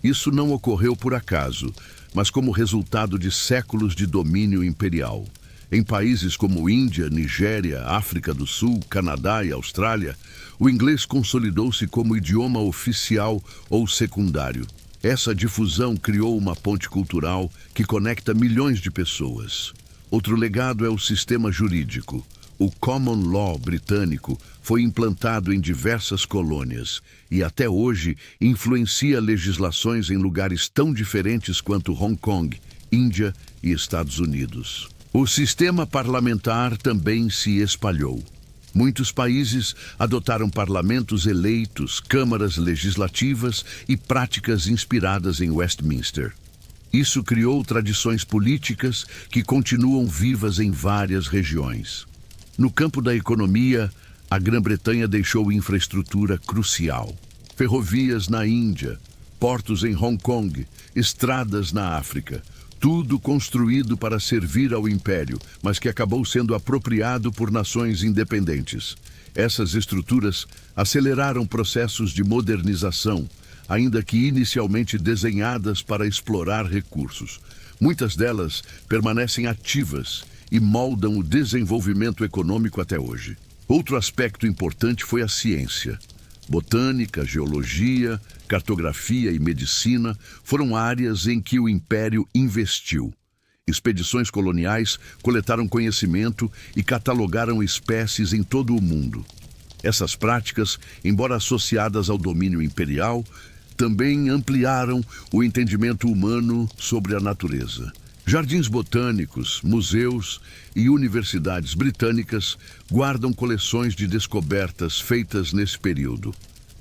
Isso não ocorreu por acaso, mas como resultado de séculos de domínio imperial. Em países como Índia, Nigéria, África do Sul, Canadá e Austrália, o inglês consolidou-se como idioma oficial ou secundário. Essa difusão criou uma ponte cultural que conecta milhões de pessoas. Outro legado é o sistema jurídico. O Common Law britânico foi implantado em diversas colônias e até hoje influencia legislações em lugares tão diferentes quanto Hong Kong, Índia e Estados Unidos. O sistema parlamentar também se espalhou. Muitos países adotaram parlamentos eleitos, câmaras legislativas e práticas inspiradas em Westminster. Isso criou tradições políticas que continuam vivas em várias regiões. No campo da economia, a Grã-Bretanha deixou infraestrutura crucial. Ferrovias na Índia, portos em Hong Kong, estradas na África. Tudo construído para servir ao Império, mas que acabou sendo apropriado por nações independentes. Essas estruturas aceleraram processos de modernização, ainda que inicialmente desenhadas para explorar recursos. Muitas delas permanecem ativas e moldam o desenvolvimento econômico até hoje. Outro aspecto importante foi a ciência. Botânica, geologia, cartografia e medicina foram áreas em que o Império investiu. Expedições coloniais coletaram conhecimento e catalogaram espécies em todo o mundo. Essas práticas, embora associadas ao domínio imperial, também ampliaram o entendimento humano sobre a natureza. Jardins botânicos, museus e universidades britânicas guardam coleções de descobertas feitas nesse período.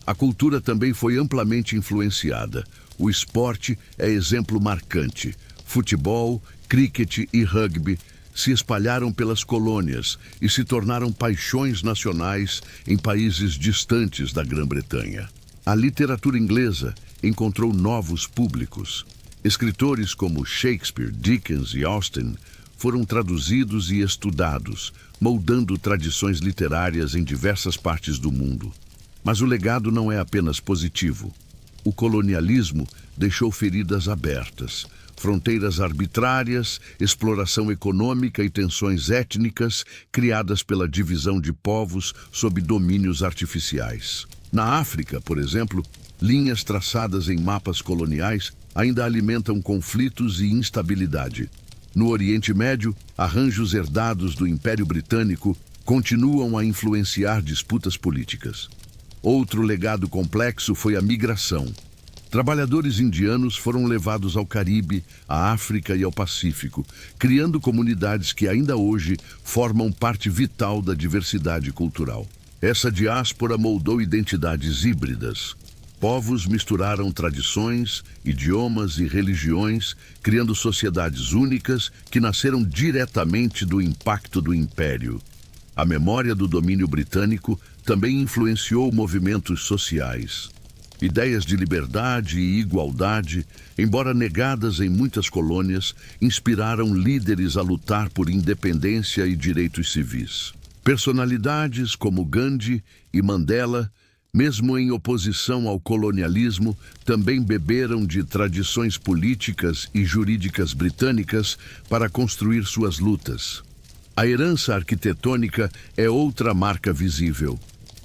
A cultura também foi amplamente influenciada. O esporte é exemplo marcante. Futebol, cricket e rugby se espalharam pelas colônias e se tornaram paixões nacionais em países distantes da Grã-Bretanha. A literatura inglesa encontrou novos públicos. Escritores como Shakespeare, Dickens e Austen foram traduzidos e estudados, moldando tradições literárias em diversas partes do mundo. Mas o legado não é apenas positivo. O colonialismo deixou feridas abertas, fronteiras arbitrárias, exploração econômica e tensões étnicas criadas pela divisão de povos sob domínios artificiais. Na África, por exemplo, linhas traçadas em mapas coloniais ainda alimentam conflitos e instabilidade. No Oriente Médio, arranjos herdados do Império Britânico continuam a influenciar disputas políticas. Outro legado complexo foi a migração. Trabalhadores indianos foram levados ao Caribe, à África e ao Pacífico, criando comunidades que ainda hoje formam parte vital da diversidade cultural. Essa diáspora moldou identidades híbridas. Povos misturaram tradições, idiomas e religiões, criando sociedades únicas que nasceram diretamente do impacto do Império. A memória do domínio britânico também influenciou movimentos sociais. Ideias de liberdade e igualdade, embora negadas em muitas colônias, inspiraram líderes a lutar por independência e direitos civis. Personalidades como Gandhi e Mandela, mesmo em oposição ao colonialismo, também beberam de tradições políticas e jurídicas britânicas para construir suas lutas. A herança arquitetônica é outra marca visível.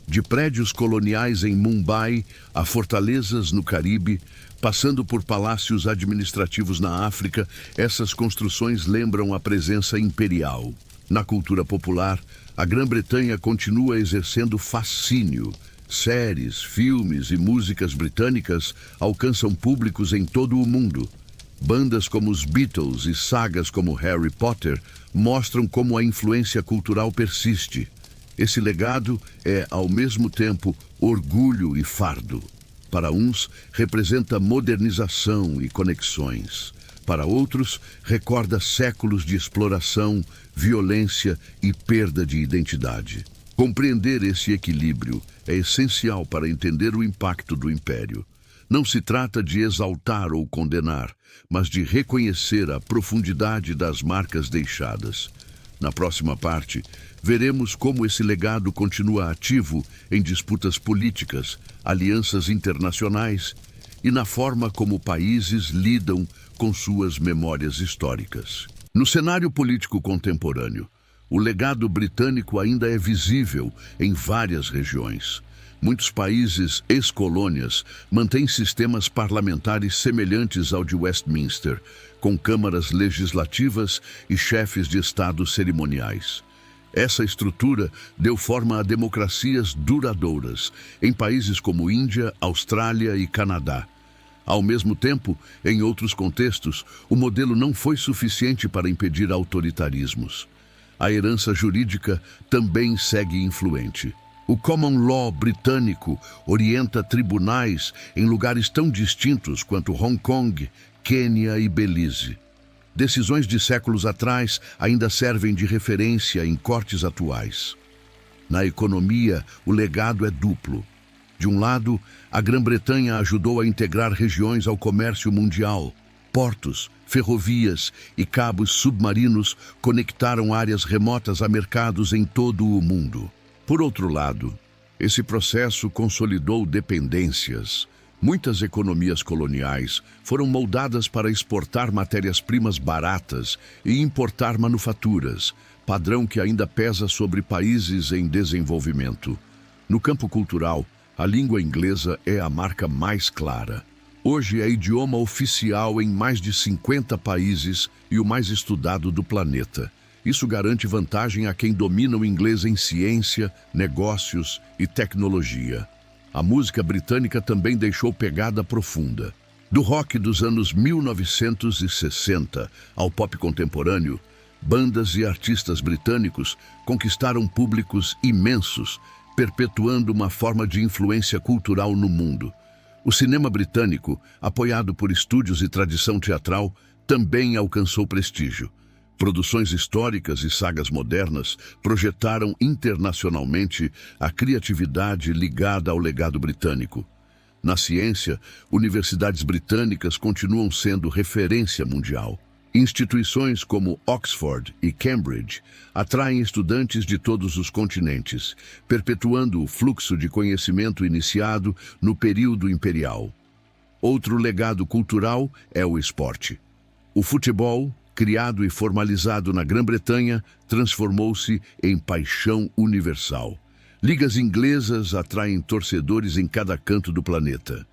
De prédios coloniais em Mumbai a fortalezas no Caribe, passando por palácios administrativos na África, essas construções lembram a presença imperial. Na cultura popular, a Grã-Bretanha continua exercendo fascínio. Séries, filmes e músicas britânicas alcançam públicos em todo o mundo. Bandas como os Beatles e sagas como Harry Potter mostram como a influência cultural persiste. Esse legado é, ao mesmo tempo, orgulho e fardo. Para uns, representa modernização e conexões. Para outros, recorda séculos de exploração, violência e perda de identidade. Compreender esse equilíbrio é essencial para entender o impacto do Império. Não se trata de exaltar ou condenar, mas de reconhecer a profundidade das marcas deixadas. Na próxima parte, veremos como esse legado continua ativo em disputas políticas, alianças internacionais e na forma como países lidam com suas memórias históricas. No cenário político contemporâneo, o legado britânico ainda é visível em várias regiões. Muitos países ex-colônias mantêm sistemas parlamentares semelhantes ao de Westminster, com câmaras legislativas e chefes de Estado cerimoniais. Essa estrutura deu forma a democracias duradouras em países como Índia, Austrália e Canadá. Ao mesmo tempo, em outros contextos, o modelo não foi suficiente para impedir autoritarismos. A herança jurídica também segue influente. O Common Law britânico orienta tribunais em lugares tão distintos quanto Hong Kong, Quênia e Belize. Decisões de séculos atrás ainda servem de referência em cortes atuais. Na economia, o legado é duplo. De um lado, a Grã-Bretanha ajudou a integrar regiões ao comércio mundial. Portos, ferrovias e cabos submarinos conectaram áreas remotas a mercados em todo o mundo. Por outro lado, esse processo consolidou dependências. Muitas economias coloniais foram moldadas para exportar matérias-primas baratas e importar manufaturas, padrão que ainda pesa sobre países em desenvolvimento. No campo cultural, a língua inglesa é a marca mais clara. Hoje é idioma oficial em mais de 50 países e o mais estudado do planeta. Isso garante vantagem a quem domina o inglês em ciência, negócios e tecnologia. A música britânica também deixou pegada profunda. Do rock dos anos 1960 ao pop contemporâneo, bandas e artistas britânicos conquistaram públicos imensos, perpetuando uma forma de influência cultural no mundo. O cinema britânico, apoiado por estúdios e tradição teatral, também alcançou prestígio. Produções históricas e sagas modernas projetaram internacionalmente a criatividade ligada ao legado britânico. Na ciência, universidades britânicas continuam sendo referência mundial. Instituições como Oxford e Cambridge atraem estudantes de todos os continentes, perpetuando o fluxo de conhecimento iniciado no período imperial. Outro legado cultural é o esporte. O futebol, criado e formalizado na Grã-Bretanha, transformou-se em paixão universal. Ligas inglesas atraem torcedores em cada canto do planeta.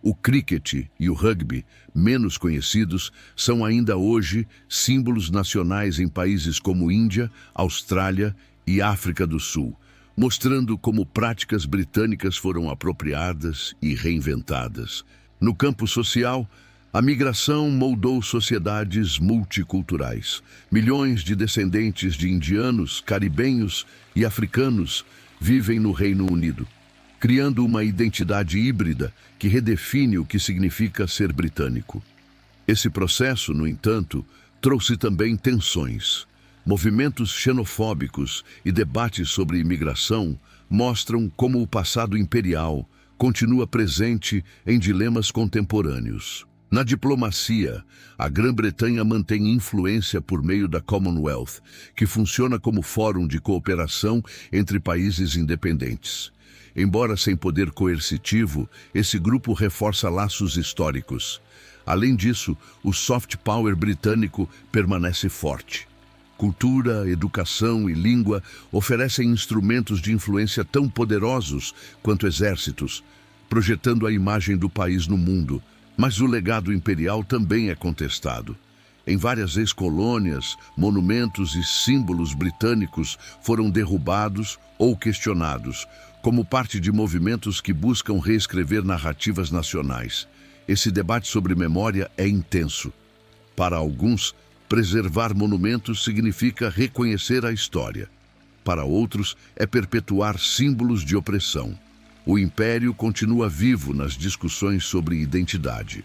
O cricket e o rugby, menos conhecidos, são ainda hoje símbolos nacionais em países como Índia, Austrália e África do Sul, mostrando como práticas britânicas foram apropriadas e reinventadas. No campo social, a migração moldou sociedades multiculturais. Milhões de descendentes de indianos, caribenhos e africanos vivem no Reino Unido, criando uma identidade híbrida que redefine o que significa ser britânico. Esse processo, no entanto, trouxe também tensões. Movimentos xenofóbicos e debates sobre imigração mostram como o passado imperial continua presente em dilemas contemporâneos. Na diplomacia, a Grã-Bretanha mantém influência por meio da Commonwealth, que funciona como fórum de cooperação entre países independentes. Embora sem poder coercitivo, esse grupo reforça laços históricos. Além disso, o soft power britânico permanece forte. Cultura, educação e língua oferecem instrumentos de influência tão poderosos quanto exércitos, projetando a imagem do país no mundo. Mas o legado imperial também é contestado. Em várias ex-colônias, monumentos e símbolos britânicos foram derrubados ou questionados, como parte de movimentos que buscam reescrever narrativas nacionais. Esse debate sobre memória é intenso. Para alguns, preservar monumentos significa reconhecer a história. Para outros, é perpetuar símbolos de opressão. O Império continua vivo nas discussões sobre identidade.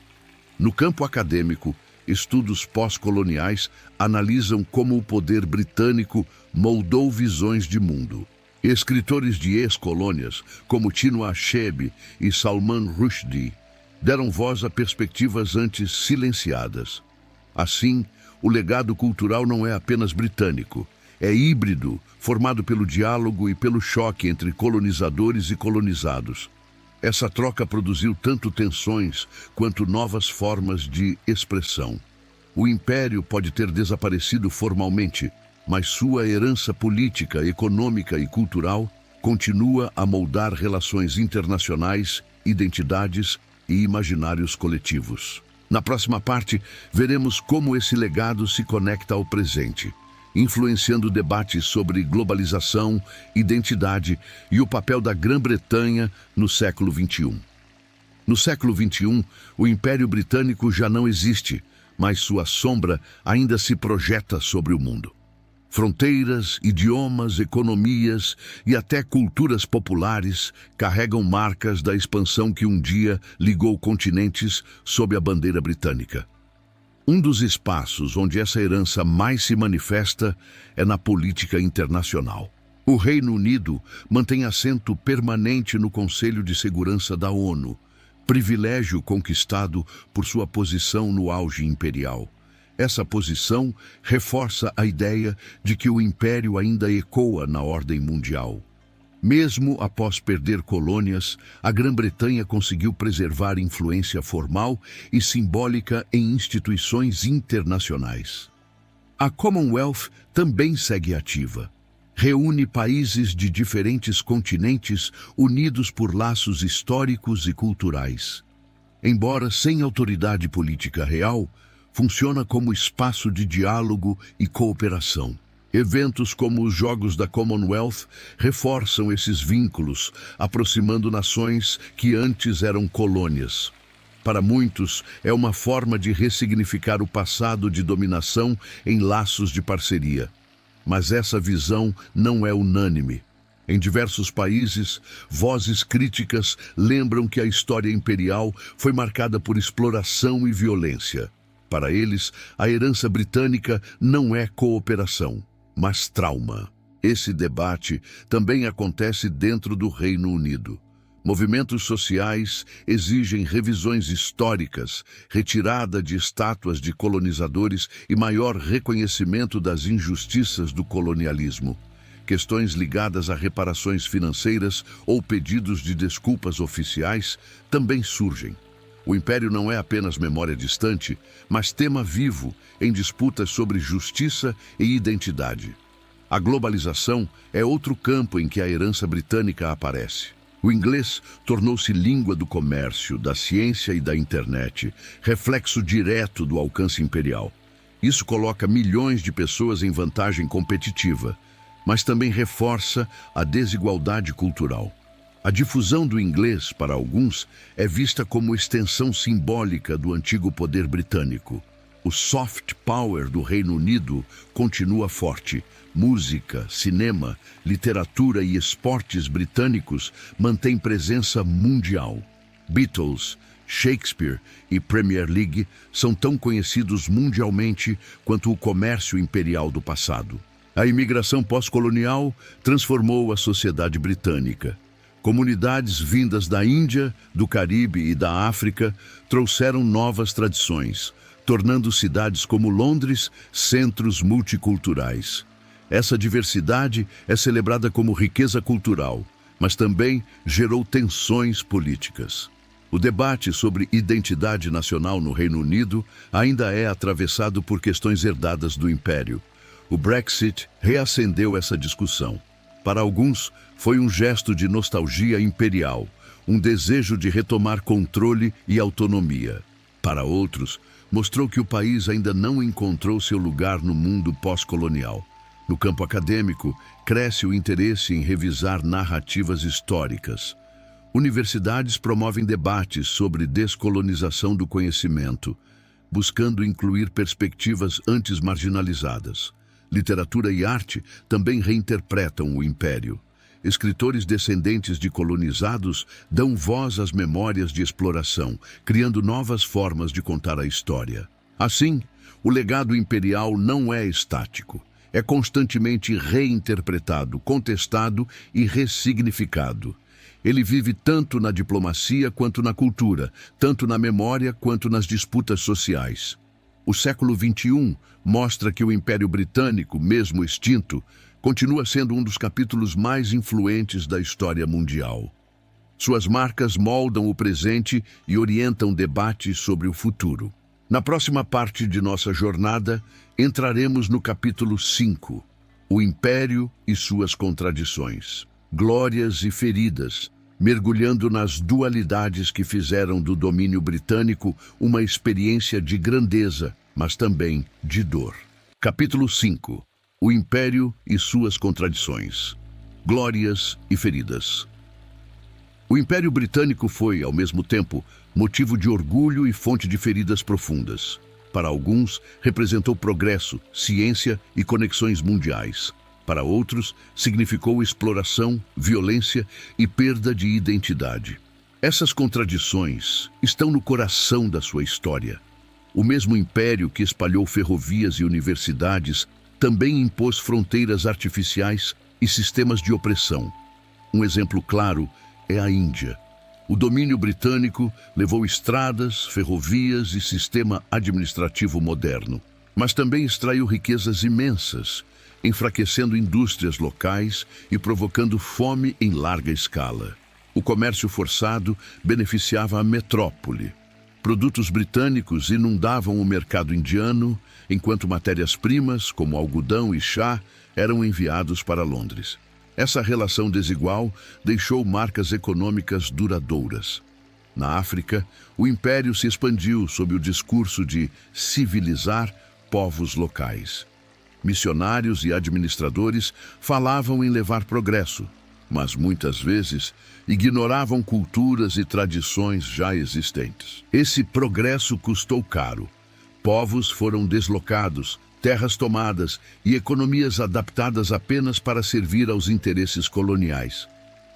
No campo acadêmico, estudos pós-coloniais analisam como o poder britânico moldou visões de mundo. Escritores de ex-colônias, como Chinua Achebe e Salman Rushdie, deram voz a perspectivas antes silenciadas. Assim, o legado cultural não é apenas britânico, é híbrido, formado pelo diálogo e pelo choque entre colonizadores e colonizados. Essa troca produziu tanto tensões quanto novas formas de expressão. O Império pode ter desaparecido formalmente, mas sua herança política, econômica e cultural continua a moldar relações internacionais, identidades e imaginários coletivos. Na próxima parte, veremos como esse legado se conecta ao presente, influenciando debates sobre globalização, identidade e o papel da Grã-Bretanha no século XXI. No século XXI, o Império Britânico já não existe, mas sua sombra ainda se projeta sobre o mundo. Fronteiras, idiomas, economias e até culturas populares carregam marcas da expansão que um dia ligou continentes sob a bandeira britânica. Um dos espaços onde essa herança mais se manifesta é na política internacional. O Reino Unido mantém assento permanente no Conselho de Segurança da ONU, privilégio conquistado por sua posição no auge imperial. Essa posição reforça a ideia de que o Império ainda ecoa na ordem mundial. Mesmo após perder colônias, a Grã-Bretanha conseguiu preservar influência formal e simbólica em instituições internacionais. A Commonwealth também segue ativa. Reúne países de diferentes continentes unidos por laços históricos e culturais. Embora sem autoridade política real, funciona como espaço de diálogo e cooperação. Eventos como os Jogos da Commonwealth reforçam esses vínculos, aproximando nações que antes eram colônias. Para muitos, é uma forma de ressignificar o passado de dominação em laços de parceria. Mas essa visão não é unânime. Em diversos países, vozes críticas lembram que a história imperial foi marcada por exploração e violência. Para eles, a herança britânica não é cooperação, mas trauma. Esse debate também acontece dentro do Reino Unido. Movimentos sociais exigem revisões históricas, retirada de estátuas de colonizadores e maior reconhecimento das injustiças do colonialismo. Questões ligadas a reparações financeiras ou pedidos de desculpas oficiais também surgem. O Império não é apenas memória distante, mas tema vivo em disputas sobre justiça e identidade. A globalização é outro campo em que a herança britânica aparece. O inglês tornou-se língua do comércio, da ciência e da internet, reflexo direto do alcance imperial. Isso coloca milhões de pessoas em vantagem competitiva, mas também reforça a desigualdade cultural. A difusão do inglês, para alguns, é vista como extensão simbólica do antigo poder britânico. O soft power do Reino Unido continua forte. Música, cinema, literatura e esportes britânicos mantêm presença mundial. Beatles, Shakespeare e Premier League são tão conhecidos mundialmente quanto o comércio imperial do passado. A imigração pós-colonial transformou a sociedade britânica. Comunidades vindas da Índia, do Caribe e da África trouxeram novas tradições, tornando cidades como Londres centros multiculturais. Essa diversidade é celebrada como riqueza cultural, mas também gerou tensões políticas. O debate sobre identidade nacional no Reino Unido ainda é atravessado por questões herdadas do Império. O Brexit reacendeu essa discussão. Para alguns, foi um gesto de nostalgia imperial, um desejo de retomar controle e autonomia. Para outros, mostrou que o país ainda não encontrou seu lugar no mundo pós-colonial. No campo acadêmico, cresce o interesse em revisar narrativas históricas. Universidades promovem debates sobre descolonização do conhecimento, buscando incluir perspectivas antes marginalizadas. Literatura e arte também reinterpretam o império. Escritores descendentes de colonizados dão voz às memórias de exploração, criando novas formas de contar a história. Assim, o legado imperial não é estático. É constantemente reinterpretado, contestado e ressignificado. Ele vive tanto na diplomacia quanto na cultura, tanto na memória quanto nas disputas sociais. O século XXI mostra que o Império Britânico, mesmo extinto, continua sendo um dos capítulos mais influentes da história mundial. Suas marcas moldam o presente e orientam debates sobre o futuro. Na próxima parte de nossa jornada, entraremos no capítulo 5, o Império e suas contradições, glórias e feridas, mergulhando nas dualidades que fizeram do domínio britânico uma experiência de grandeza, mas também de dor. Capítulo 5. O Império e suas contradições, glórias e feridas. O Império Britânico foi, ao mesmo tempo, motivo de orgulho e fonte de feridas profundas. Para alguns, representou progresso, ciência e conexões mundiais. Para outros, significou exploração, violência e perda de identidade. Essas contradições estão no coração da sua história. O mesmo império que espalhou ferrovias e universidades também impôs fronteiras artificiais e sistemas de opressão. Um exemplo claro é a Índia. O domínio britânico levou estradas, ferrovias e sistema administrativo moderno, mas também extraiu riquezas imensas, enfraquecendo indústrias locais e provocando fome em larga escala. O comércio forçado beneficiava a metrópole. Produtos britânicos inundavam o mercado indiano, enquanto matérias-primas, como algodão e chá, eram enviados para Londres. Essa relação desigual deixou marcas econômicas duradouras. Na África, o império se expandiu sob o discurso de civilizar povos locais. Missionários e administradores falavam em levar progresso, mas muitas vezes ignoravam culturas e tradições já existentes. Esse progresso custou caro. Povos foram deslocados, terras tomadas e economias adaptadas apenas para servir aos interesses coloniais.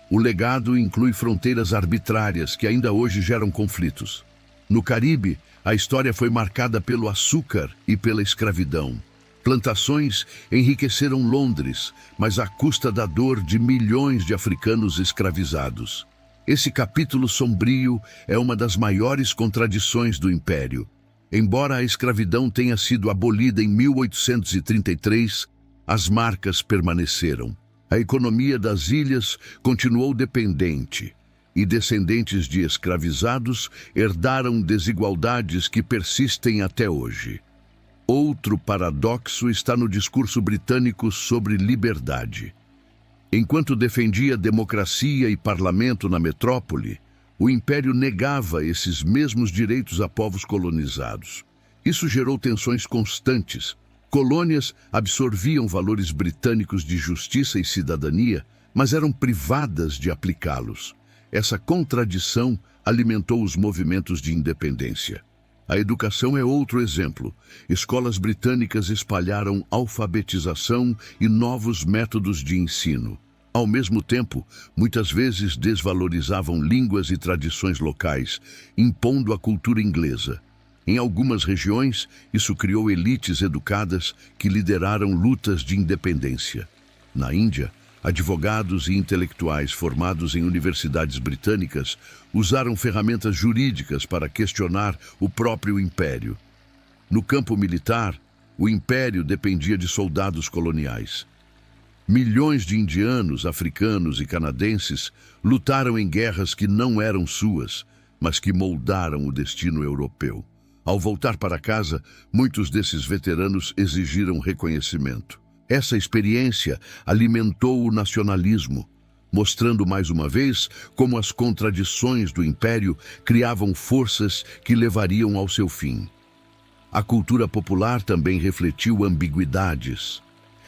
O legado inclui fronteiras arbitrárias que ainda hoje geram conflitos. No Caribe, a história foi marcada pelo açúcar e pela escravidão. Plantações enriqueceram Londres, mas à custa da dor de milhões de africanos escravizados. Esse capítulo sombrio é uma das maiores contradições do Império. Embora a escravidão tenha sido abolida em 1833, as marcas permaneceram. A economia das ilhas continuou dependente, e descendentes de escravizados herdaram desigualdades que persistem até hoje. Outro paradoxo está no discurso britânico sobre liberdade. Enquanto defendia democracia e parlamento na metrópole, o Império negava esses mesmos direitos a povos colonizados. Isso gerou tensões constantes. Colônias absorviam valores britânicos de justiça e cidadania, mas eram privadas de aplicá-los. Essa contradição alimentou os movimentos de independência. A educação é outro exemplo. Escolas britânicas espalharam alfabetização e novos métodos de ensino. Ao mesmo tempo, muitas vezes desvalorizavam línguas e tradições locais, impondo a cultura inglesa. Em algumas regiões, isso criou elites educadas que lideraram lutas de independência. Na Índia, advogados e intelectuais formados em universidades britânicas usaram ferramentas jurídicas para questionar o próprio império. No campo militar, o império dependia de soldados coloniais. Milhões de indianos, africanos e canadenses lutaram em guerras que não eram suas, mas que moldaram o destino europeu. Ao voltar para casa, muitos desses veteranos exigiram reconhecimento. Essa experiência alimentou o nacionalismo, mostrando mais uma vez como as contradições do Império criavam forças que levariam ao seu fim. A cultura popular também refletiu ambiguidades.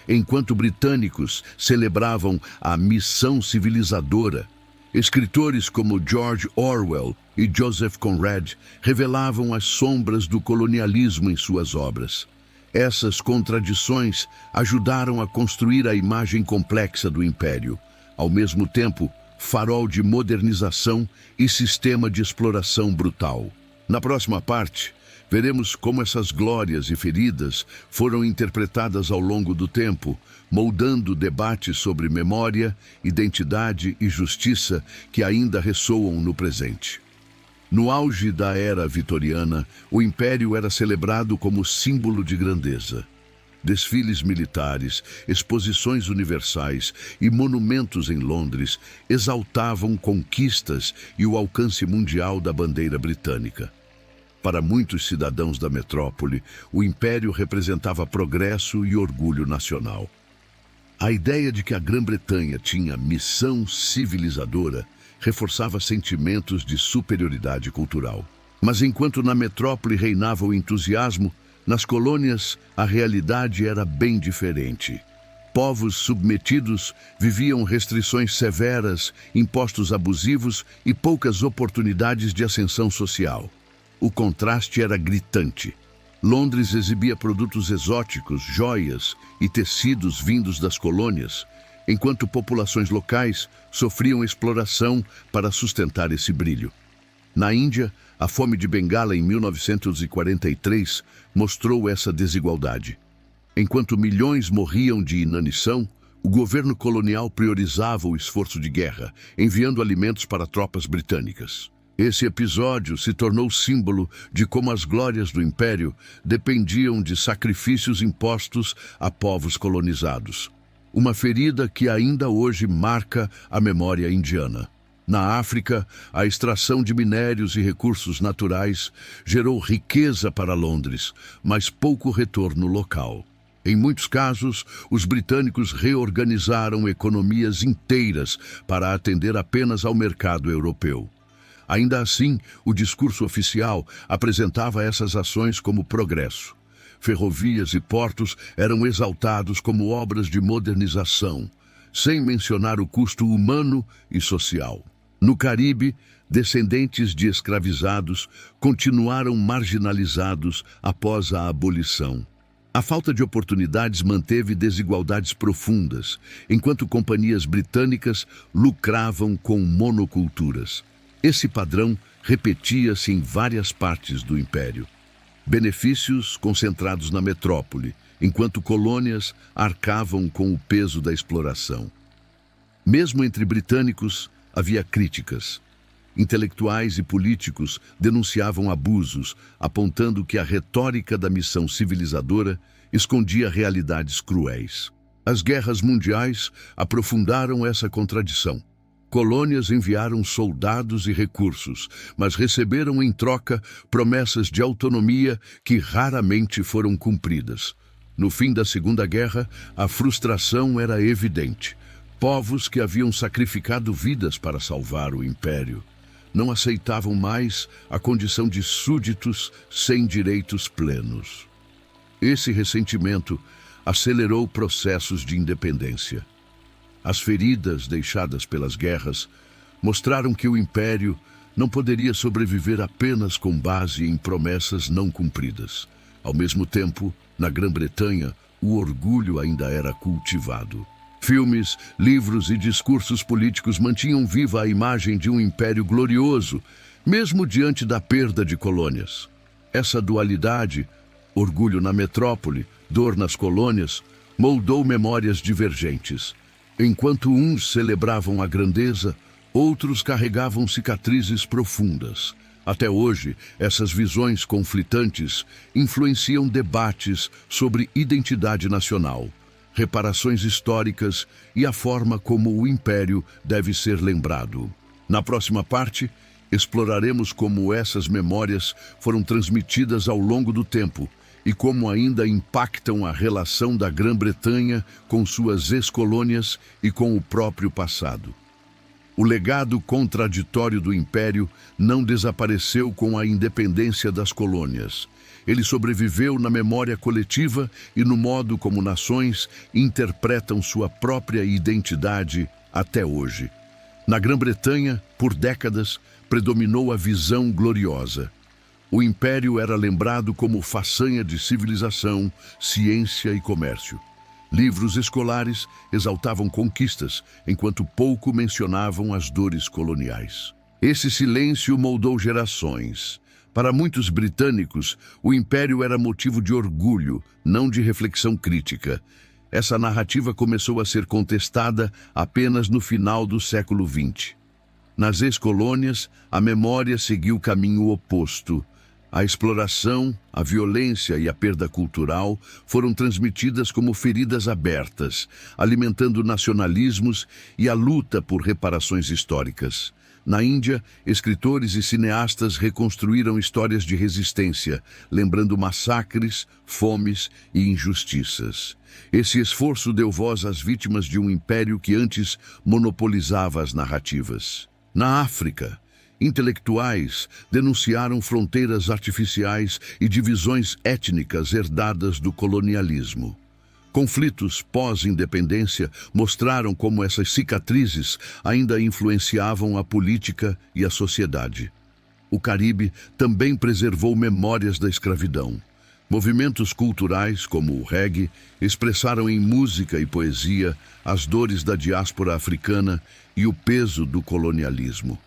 Enquanto britânicos celebravam a missão civilizadora, escritores como George Orwell e Joseph Conrad revelavam as sombras do colonialismo em suas obras. Essas contradições ajudaram a construir a imagem complexa do Império, ao mesmo tempo, farol de modernização e sistema de exploração brutal. Na próxima parte, veremos como essas glórias e feridas foram interpretadas ao longo do tempo, moldando debates sobre memória, identidade e justiça que ainda ressoam no presente. No auge da era vitoriana, o Império era celebrado como símbolo de grandeza. Desfiles militares, exposições universais e monumentos em Londres exaltavam conquistas e o alcance mundial da bandeira britânica. Para muitos cidadãos da metrópole, o Império representava progresso e orgulho nacional. A ideia de que a Grã-Bretanha tinha missão civilizadora reforçava sentimentos de superioridade cultural. Mas enquanto na metrópole reinava o entusiasmo, nas colônias a realidade era bem diferente. Povos submetidos viviam restrições severas, impostos abusivos e poucas oportunidades de ascensão social. O contraste era gritante. Londres exibia produtos exóticos, joias e tecidos vindos das colônias, enquanto populações locais sofriam exploração para sustentar esse brilho. Na Índia, a fome de Bengala em 1943 mostrou essa desigualdade. Enquanto milhões morriam de inanição, o governo colonial priorizava o esforço de guerra, enviando alimentos para tropas britânicas. Esse episódio se tornou símbolo de como as glórias do Império dependiam de sacrifícios impostos a povos colonizados. Uma ferida que ainda hoje marca a memória indiana. Na África, a extração de minérios e recursos naturais gerou riqueza para Londres, mas pouco retorno local. Em muitos casos, os britânicos reorganizaram economias inteiras para atender apenas ao mercado europeu. Ainda assim, o discurso oficial apresentava essas ações como progresso. Ferrovias e portos eram exaltados como obras de modernização, sem mencionar o custo humano e social. No Caribe, descendentes de escravizados continuaram marginalizados após a abolição. A falta de oportunidades manteve desigualdades profundas, enquanto companhias britânicas lucravam com monoculturas. Esse padrão repetia-se em várias partes do Império. Benefícios concentrados na metrópole, enquanto colônias arcavam com o peso da exploração. Mesmo entre britânicos, havia críticas. Intelectuais e políticos denunciavam abusos, apontando que a retórica da missão civilizadora escondia realidades cruéis. As guerras mundiais aprofundaram essa contradição. Colônias enviaram soldados e recursos, mas receberam em troca promessas de autonomia que raramente foram cumpridas. No fim da Segunda Guerra, a frustração era evidente. Povos que haviam sacrificado vidas para salvar o Império não aceitavam mais a condição de súditos sem direitos plenos. Esse ressentimento acelerou processos de independência. As feridas deixadas pelas guerras mostraram que o Império não poderia sobreviver apenas com base em promessas não cumpridas. Ao mesmo tempo, na Grã-Bretanha, o orgulho ainda era cultivado. Filmes, livros e discursos políticos mantinham viva a imagem de um império glorioso, mesmo diante da perda de colônias. Essa dualidade, orgulho na metrópole, dor nas colônias, moldou memórias divergentes. Enquanto uns celebravam a grandeza, outros carregavam cicatrizes profundas. Até hoje, essas visões conflitantes influenciam debates sobre identidade nacional, reparações históricas e a forma como o Império deve ser lembrado. Na próxima parte, Exploraremos como essas memórias foram transmitidas ao longo do tempo e como ainda impactam a relação da Grã-Bretanha com suas ex-colônias e com o próprio passado. O legado contraditório do Império não desapareceu com a independência das colônias. Ele sobreviveu na memória coletiva e no modo como nações interpretam sua própria identidade até hoje. Na Grã-Bretanha, por décadas, predominou a visão gloriosa. O Império era lembrado como façanha de civilização, ciência e comércio. Livros escolares exaltavam conquistas, enquanto pouco mencionavam as dores coloniais. Esse silêncio moldou gerações. Para muitos britânicos, o Império era motivo de orgulho, não de reflexão crítica. Essa narrativa começou a ser contestada apenas no final do século XX. Nas ex-colônias, a memória seguiu o caminho oposto. A exploração, a violência e a perda cultural foram transmitidas como feridas abertas, alimentando nacionalismos e a luta por reparações históricas. Na Índia, escritores e cineastas reconstruíram histórias de resistência, lembrando massacres, fomes e injustiças. Esse esforço deu voz às vítimas de um império que antes monopolizava as narrativas. Na África, intelectuais denunciaram fronteiras artificiais e divisões étnicas herdadas do colonialismo. Conflitos pós-independência mostraram como essas cicatrizes ainda influenciavam a política e a sociedade. O Caribe também preservou memórias da escravidão. Movimentos culturais, como o reggae, expressaram em música e poesia as dores da diáspora africana e o peso do colonialismo.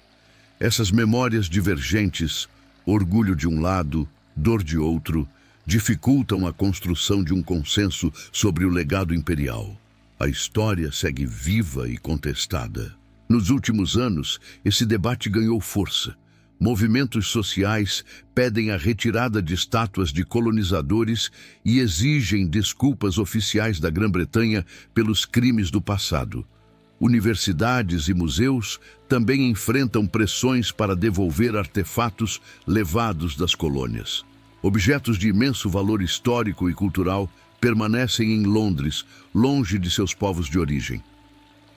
Essas memórias divergentes, orgulho de um lado, dor de outro, dificultam a construção de um consenso sobre o legado imperial. A história segue viva e contestada. Nos últimos anos, esse debate ganhou força. Movimentos sociais pedem a retirada de estátuas de colonizadores e exigem desculpas oficiais da Grã-Bretanha pelos crimes do passado. Universidades e museus também enfrentam pressões para devolver artefatos levados das colônias. Objetos de imenso valor histórico e cultural permanecem em Londres, longe de seus povos de origem.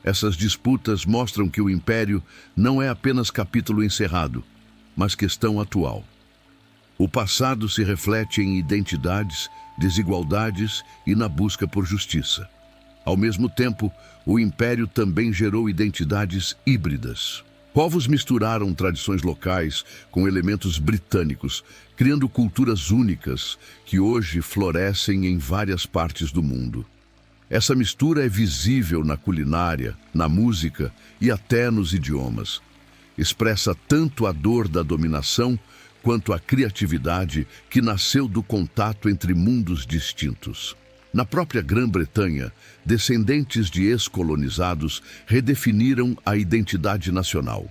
Essas disputas mostram que o Império não é apenas capítulo encerrado, mas questão atual. O passado se reflete em identidades, desigualdades e na busca por justiça. Ao mesmo tempo, o Império também gerou identidades híbridas. Povos misturaram tradições locais com elementos britânicos, criando culturas únicas que hoje florescem em várias partes do mundo. Essa mistura é visível na culinária, na música e até nos idiomas. Expressa tanto a dor da dominação quanto a criatividade que nasceu do contato entre mundos distintos. Na própria Grã-Bretanha, descendentes de ex-colonizados redefiniram a identidade nacional.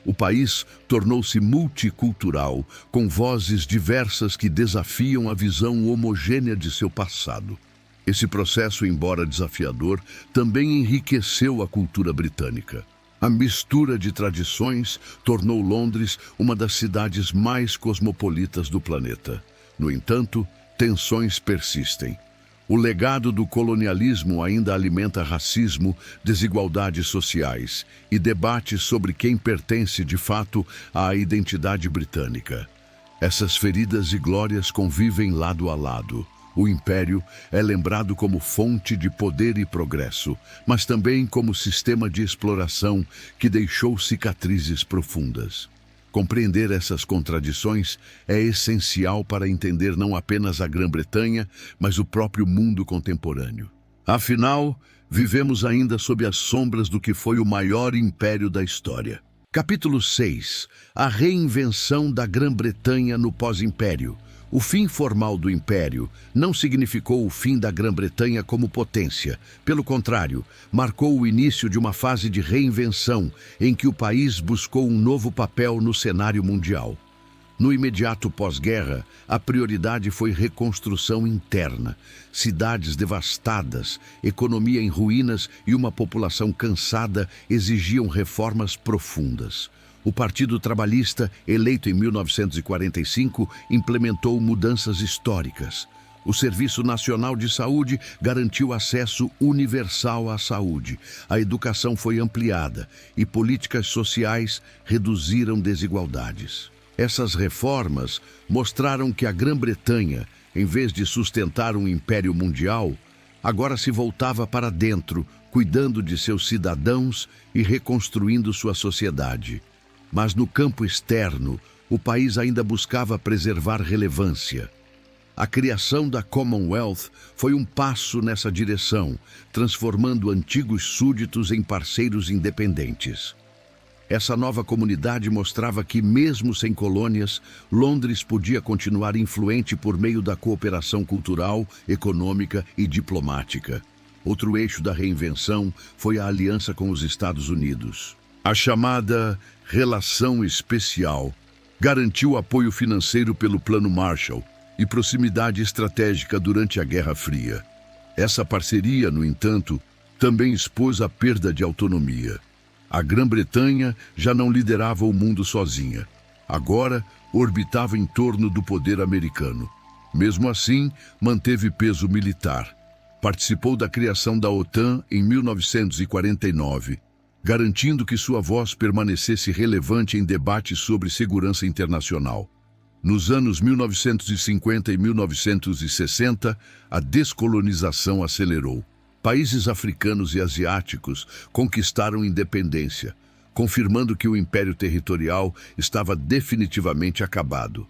O país tornou-se multicultural, com vozes diversas que desafiam a visão homogênea de seu passado. Esse processo, embora desafiador, também enriqueceu a cultura britânica. A mistura de tradições tornou Londres uma das cidades mais cosmopolitas do planeta. No entanto, tensões persistem. O legado do colonialismo ainda alimenta racismo, desigualdades sociais e debates sobre quem pertence de fato à identidade britânica. Essas feridas e glórias convivem lado a lado. O Império é lembrado como fonte de poder e progresso, mas também como sistema de exploração que deixou cicatrizes profundas. Compreender essas contradições é essencial para entender não apenas a Grã-Bretanha, mas o próprio mundo contemporâneo. Afinal, vivemos ainda sob as sombras do que foi o maior império da história. Capítulo 6. A reinvenção da Grã-Bretanha no pós-império. O fim formal do Império não significou o fim da Grã-Bretanha como potência. Pelo contrário, marcou o início de uma fase de reinvenção em que o país buscou um novo papel no cenário mundial. No imediato pós-guerra, a prioridade foi reconstrução interna. Cidades devastadas, economia em ruínas e uma população cansada exigiam reformas profundas. O Partido Trabalhista, eleito em 1945, implementou mudanças históricas. O Serviço Nacional de Saúde garantiu acesso universal à saúde. A educação foi ampliada e políticas sociais reduziram desigualdades. Essas reformas mostraram que a Grã-Bretanha, em vez de sustentar um império mundial, agora se voltava para dentro, cuidando de seus cidadãos e reconstruindo sua sociedade. Mas no campo externo, o país ainda buscava preservar relevância. A criação da Commonwealth foi um passo nessa direção, transformando antigos súditos em parceiros independentes. Essa nova comunidade mostrava que, mesmo sem colônias, Londres podia continuar influente por meio da cooperação cultural, econômica e diplomática. Outro eixo da reinvenção foi a aliança com os Estados Unidos. A chamada Relação Especial garantiu apoio financeiro pelo Plano Marshall e proximidade estratégica durante a Guerra Fria. Essa parceria, no entanto, também expôs a perda de autonomia. A Grã-Bretanha já não liderava o mundo sozinha. Agora, orbitava em torno do poder americano. Mesmo assim, manteve peso militar. Participou da criação da OTAN em 1949, garantindo que sua voz permanecesse relevante em debates sobre segurança internacional. Nos anos 1950 e 1960, a descolonização acelerou. Países africanos e asiáticos conquistaram independência, confirmando que o império territorial estava definitivamente acabado.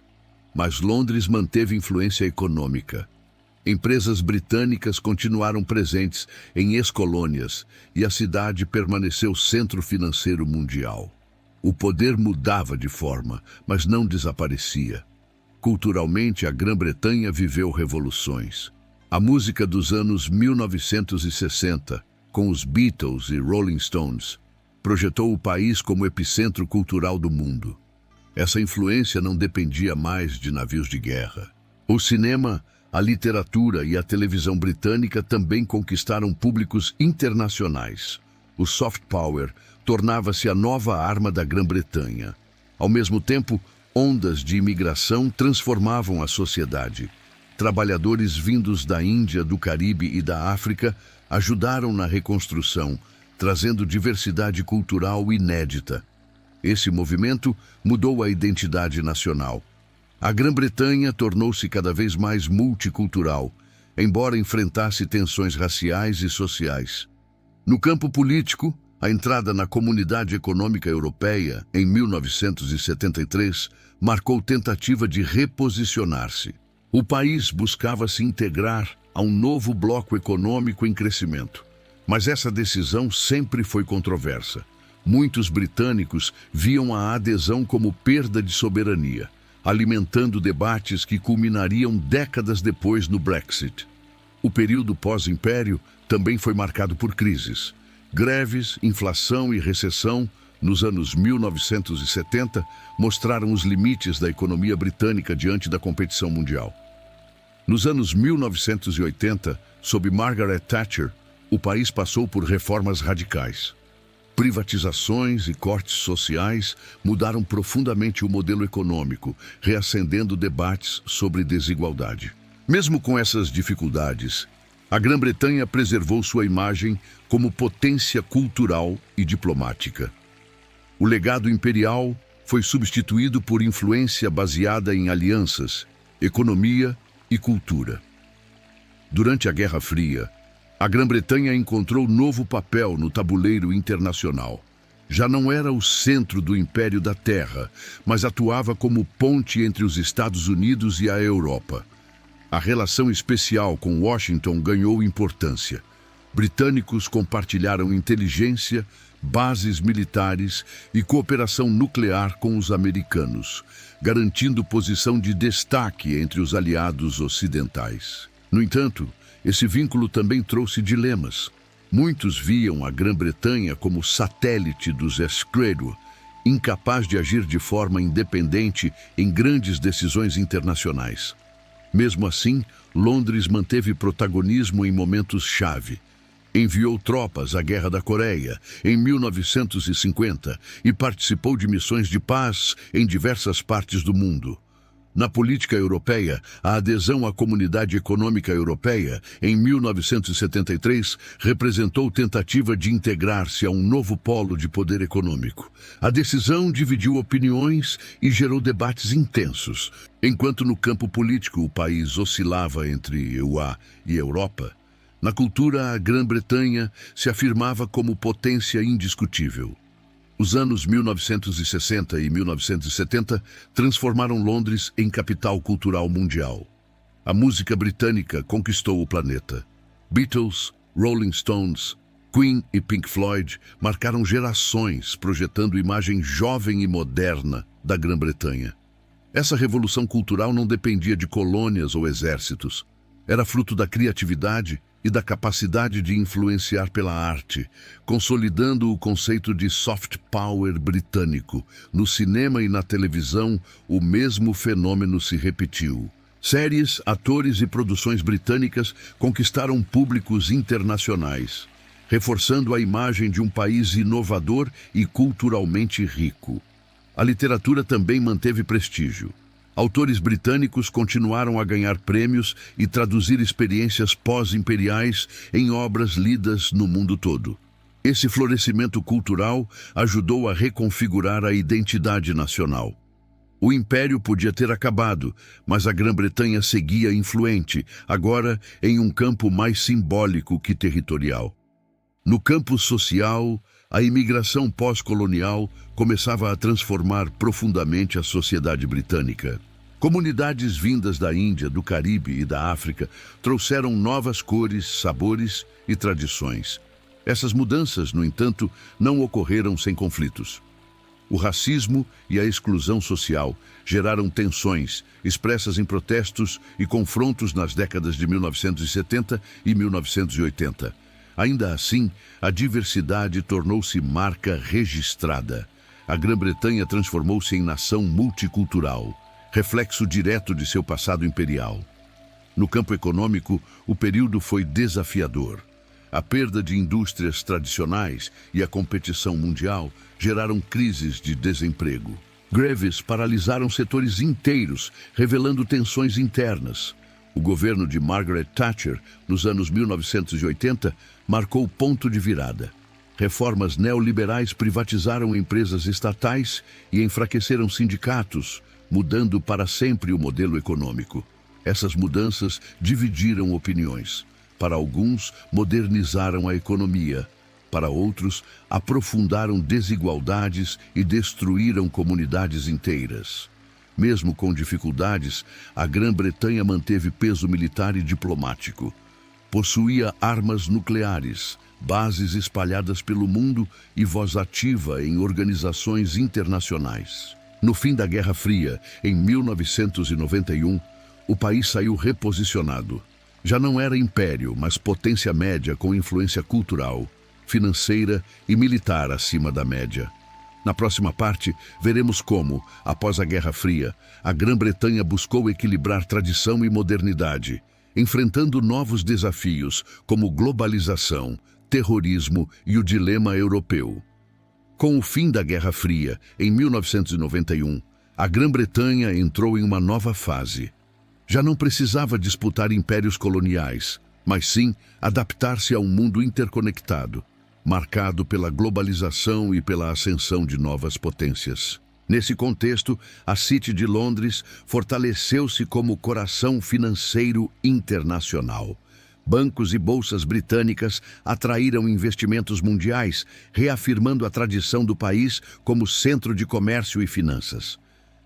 Mas Londres manteve influência econômica. Empresas britânicas continuaram presentes em ex-colônias e a cidade permaneceu centro financeiro mundial. O poder mudava de forma, mas não desaparecia. Culturalmente, a Grã-Bretanha viveu revoluções. A música dos anos 1960, com os Beatles e Rolling Stones, projetou o país como epicentro cultural do mundo. Essa influência não dependia mais de navios de guerra. O cinema, a literatura e a televisão britânica também conquistaram públicos internacionais. O soft power tornava-se a nova arma da Grã-Bretanha. Ao mesmo tempo, ondas de imigração transformavam a sociedade. Trabalhadores vindos da Índia, do Caribe e da África ajudaram na reconstrução, trazendo diversidade cultural inédita. Esse movimento mudou a identidade nacional. A Grã-Bretanha tornou-se cada vez mais multicultural, embora enfrentasse tensões raciais e sociais. No campo político, a entrada na Comunidade Econômica Europeia, em 1973, marcou tentativa de reposicionar-se. O país buscava se integrar a um novo bloco econômico em crescimento. Mas essa decisão sempre foi controversa. Muitos britânicos viam a adesão como perda de soberania, alimentando debates que culminariam décadas depois no Brexit. O período pós-império também foi marcado por crises. Greves, inflação e recessão, nos anos 1970, mostraram os limites da economia britânica diante da competição mundial. Nos anos 1980, sob Margaret Thatcher, o país passou por reformas radicais. Privatizações e cortes sociais mudaram profundamente o modelo econômico, reacendendo debates sobre desigualdade. Mesmo com essas dificuldades, a Grã-Bretanha preservou sua imagem como potência cultural e diplomática. O legado imperial foi substituído por influência baseada em alianças, economia e cultura. Durante a Guerra Fria, a Grã-Bretanha encontrou novo papel no tabuleiro internacional. Já não era o centro do Império da Terra, mas atuava como ponte entre os Estados Unidos e a Europa. A relação especial com Washington ganhou importância. Britânicos compartilharam inteligência, bases militares e cooperação nuclear com os americanos, garantindo posição de destaque entre os aliados ocidentais. No entanto, esse vínculo também trouxe dilemas. Muitos viam a Grã-Bretanha como satélite dos esquerdo, incapaz de agir de forma independente em grandes decisões internacionais. Mesmo assim, Londres manteve protagonismo em momentos-chave. Enviou tropas à Guerra da Coreia em 1950 e participou de missões de paz em diversas partes do mundo. Na política europeia, a adesão à Comunidade Econômica Europeia, em 1973, representou tentativa de integrar-se a um novo polo de poder econômico. A decisão dividiu opiniões e gerou debates intensos. Enquanto no campo político o país oscilava entre EUA e Europa, na cultura a Grã-Bretanha se afirmava como potência indiscutível. Os anos 1960 e 1970 transformaram Londres em capital cultural mundial. A música britânica conquistou o planeta. Beatles, Rolling Stones, Queen e Pink Floyd marcaram gerações, projetando imagem jovem e moderna da Grã-Bretanha. Essa revolução cultural não dependia de colônias ou exércitos. Era fruto da criatividade e da capacidade de influenciar pela arte, consolidando o conceito de soft power britânico. No cinema e na televisão, o mesmo fenômeno se repetiu. Séries, atores e produções britânicas conquistaram públicos internacionais, reforçando a imagem de um país inovador e culturalmente rico. A literatura também manteve prestígio. Autores britânicos continuaram a ganhar prêmios e traduzir experiências pós-imperiais em obras lidas no mundo todo. Esse florescimento cultural ajudou a reconfigurar a identidade nacional. O Império podia ter acabado, mas a Grã-Bretanha seguia influente, agora em um campo mais simbólico que territorial. No campo social, a imigração pós-colonial começava a transformar profundamente a sociedade britânica. Comunidades vindas da Índia, do Caribe e da África trouxeram novas cores, sabores e tradições. Essas mudanças, no entanto, não ocorreram sem conflitos. O racismo e a exclusão social geraram tensões, expressas em protestos e confrontos nas décadas de 1970 e 1980. Ainda assim, a diversidade tornou-se marca registrada. A Grã-Bretanha transformou-se em nação multicultural, reflexo direto de seu passado imperial. No campo econômico, o período foi desafiador. A perda de indústrias tradicionais e a competição mundial geraram crises de desemprego. Greves paralisaram setores inteiros, revelando tensões internas. O governo de Margaret Thatcher, nos anos 1980, marcou ponto de virada. Reformas neoliberais privatizaram empresas estatais e enfraqueceram sindicatos, mudando para sempre o modelo econômico. Essas mudanças dividiram opiniões. Para alguns, modernizaram a economia. Para outros, aprofundaram desigualdades e destruíram comunidades inteiras. Mesmo com dificuldades, a Grã-Bretanha manteve peso militar e diplomático. Possuía armas nucleares, bases espalhadas pelo mundo e voz ativa em organizações internacionais. No fim da Guerra Fria, em 1991, o país saiu reposicionado. Já não era império, mas potência média com influência cultural, financeira e militar acima da média. Na próxima parte, veremos como, após a Guerra Fria, a Grã-Bretanha buscou equilibrar tradição e modernidade, enfrentando novos desafios como globalização, terrorismo e o dilema europeu. Com o fim da Guerra Fria, em 1991, a Grã-Bretanha entrou em uma nova fase. Já não precisava disputar impérios coloniais, mas sim adaptar-se a um mundo interconectado, marcado pela globalização e pela ascensão de novas potências. Nesse contexto, a City de Londres fortaleceu-se como coração financeiro internacional. Bancos e bolsas britânicas atraíram investimentos mundiais, reafirmando a tradição do país como centro de comércio e finanças.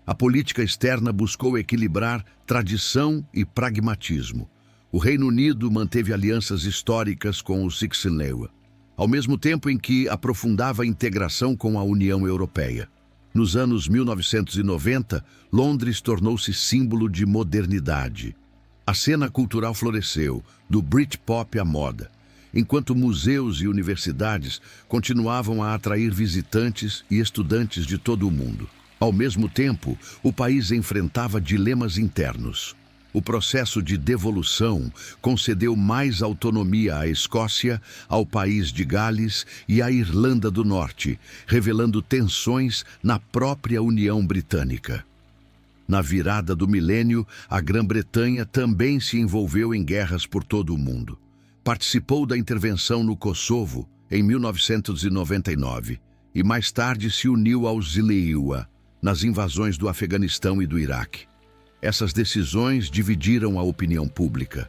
A política externa buscou equilibrar tradição e pragmatismo. O Reino Unido manteve alianças históricas com o Sixteen-Lewa, ao mesmo tempo em que aprofundava a integração com a União Europeia. Nos anos 1990, Londres tornou-se símbolo de modernidade. A cena cultural floresceu, do Britpop à moda, enquanto museus e universidades continuavam a atrair visitantes e estudantes de todo o mundo. Ao mesmo tempo, o país enfrentava dilemas internos. O processo de devolução concedeu mais autonomia à Escócia, ao país de Gales e à Irlanda do Norte, revelando tensões na própria União Britânica. Na virada do milênio, a Grã-Bretanha também se envolveu em guerras por todo o mundo. Participou da intervenção no Kosovo em 1999 e mais tarde se uniu aos Ziliwa nas invasões do Afeganistão e do Iraque. Essas decisões dividiram a opinião pública.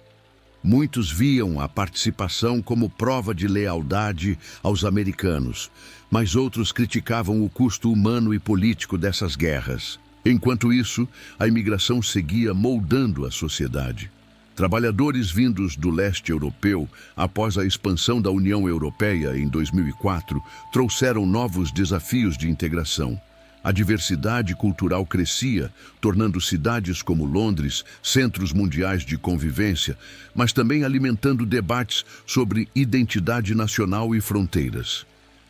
Muitos viam a participação como prova de lealdade aos americanos, mas outros criticavam o custo humano e político dessas guerras. Enquanto isso, a imigração seguia moldando a sociedade. Trabalhadores vindos do leste europeu, após a expansão da União Europeia em 2004, trouxeram novos desafios de integração. A diversidade cultural crescia, tornando cidades como Londres centros mundiais de convivência, mas também alimentando debates sobre identidade nacional e fronteiras.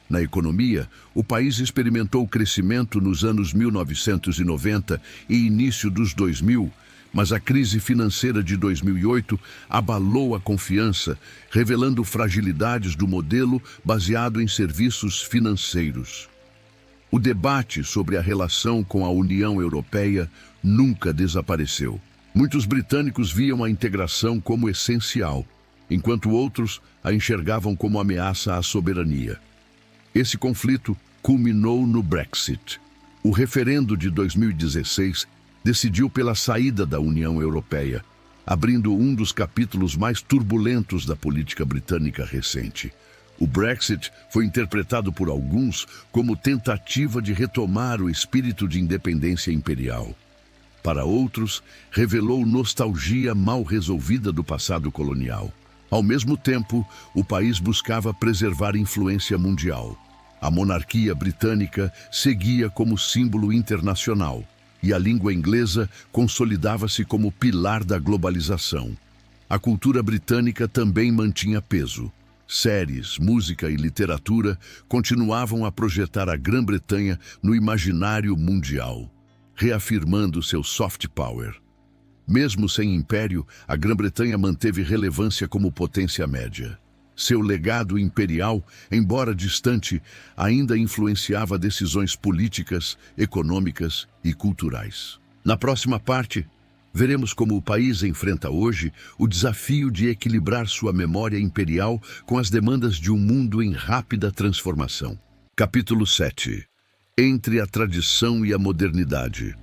Na economia, o país experimentou crescimento nos anos 1990 e início dos 2000, mas a crise financeira de 2008 abalou a confiança, revelando fragilidades do modelo baseado em serviços financeiros. O debate sobre a relação com a União Europeia nunca desapareceu. Muitos britânicos viam a integração como essencial, enquanto outros a enxergavam como ameaça à soberania. Esse conflito culminou no Brexit. O referendo de 2016 decidiu pela saída da União Europeia, abrindo um dos capítulos mais turbulentos da política britânica recente. O Brexit foi interpretado por alguns como tentativa de retomar o espírito de independência imperial. Para outros, revelou nostalgia mal resolvida do passado colonial. Ao mesmo tempo, o país buscava preservar influência mundial. A monarquia britânica seguia como símbolo internacional, e a língua inglesa consolidava-se como pilar da globalização. A cultura britânica também mantinha peso. Séries, música e literatura continuavam a projetar a Grã-Bretanha no imaginário mundial, reafirmando seu soft power. Mesmo sem império, a Grã-Bretanha manteve relevância como potência média. Seu legado imperial, embora distante, ainda influenciava decisões políticas, econômicas e culturais. Na próxima parte, veremos como o país enfrenta hoje o desafio de equilibrar sua memória imperial com as demandas de um mundo em rápida transformação. Capítulo 7. Entre a tradição e a modernidade.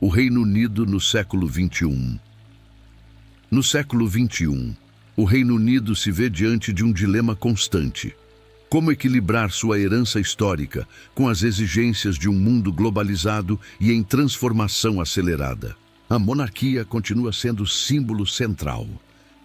O Reino Unido no século XXI. No século XXI, o Reino Unido se vê diante de um dilema constante. Como equilibrar sua herança histórica com as exigências de um mundo globalizado e em transformação acelerada? A monarquia continua sendo símbolo central.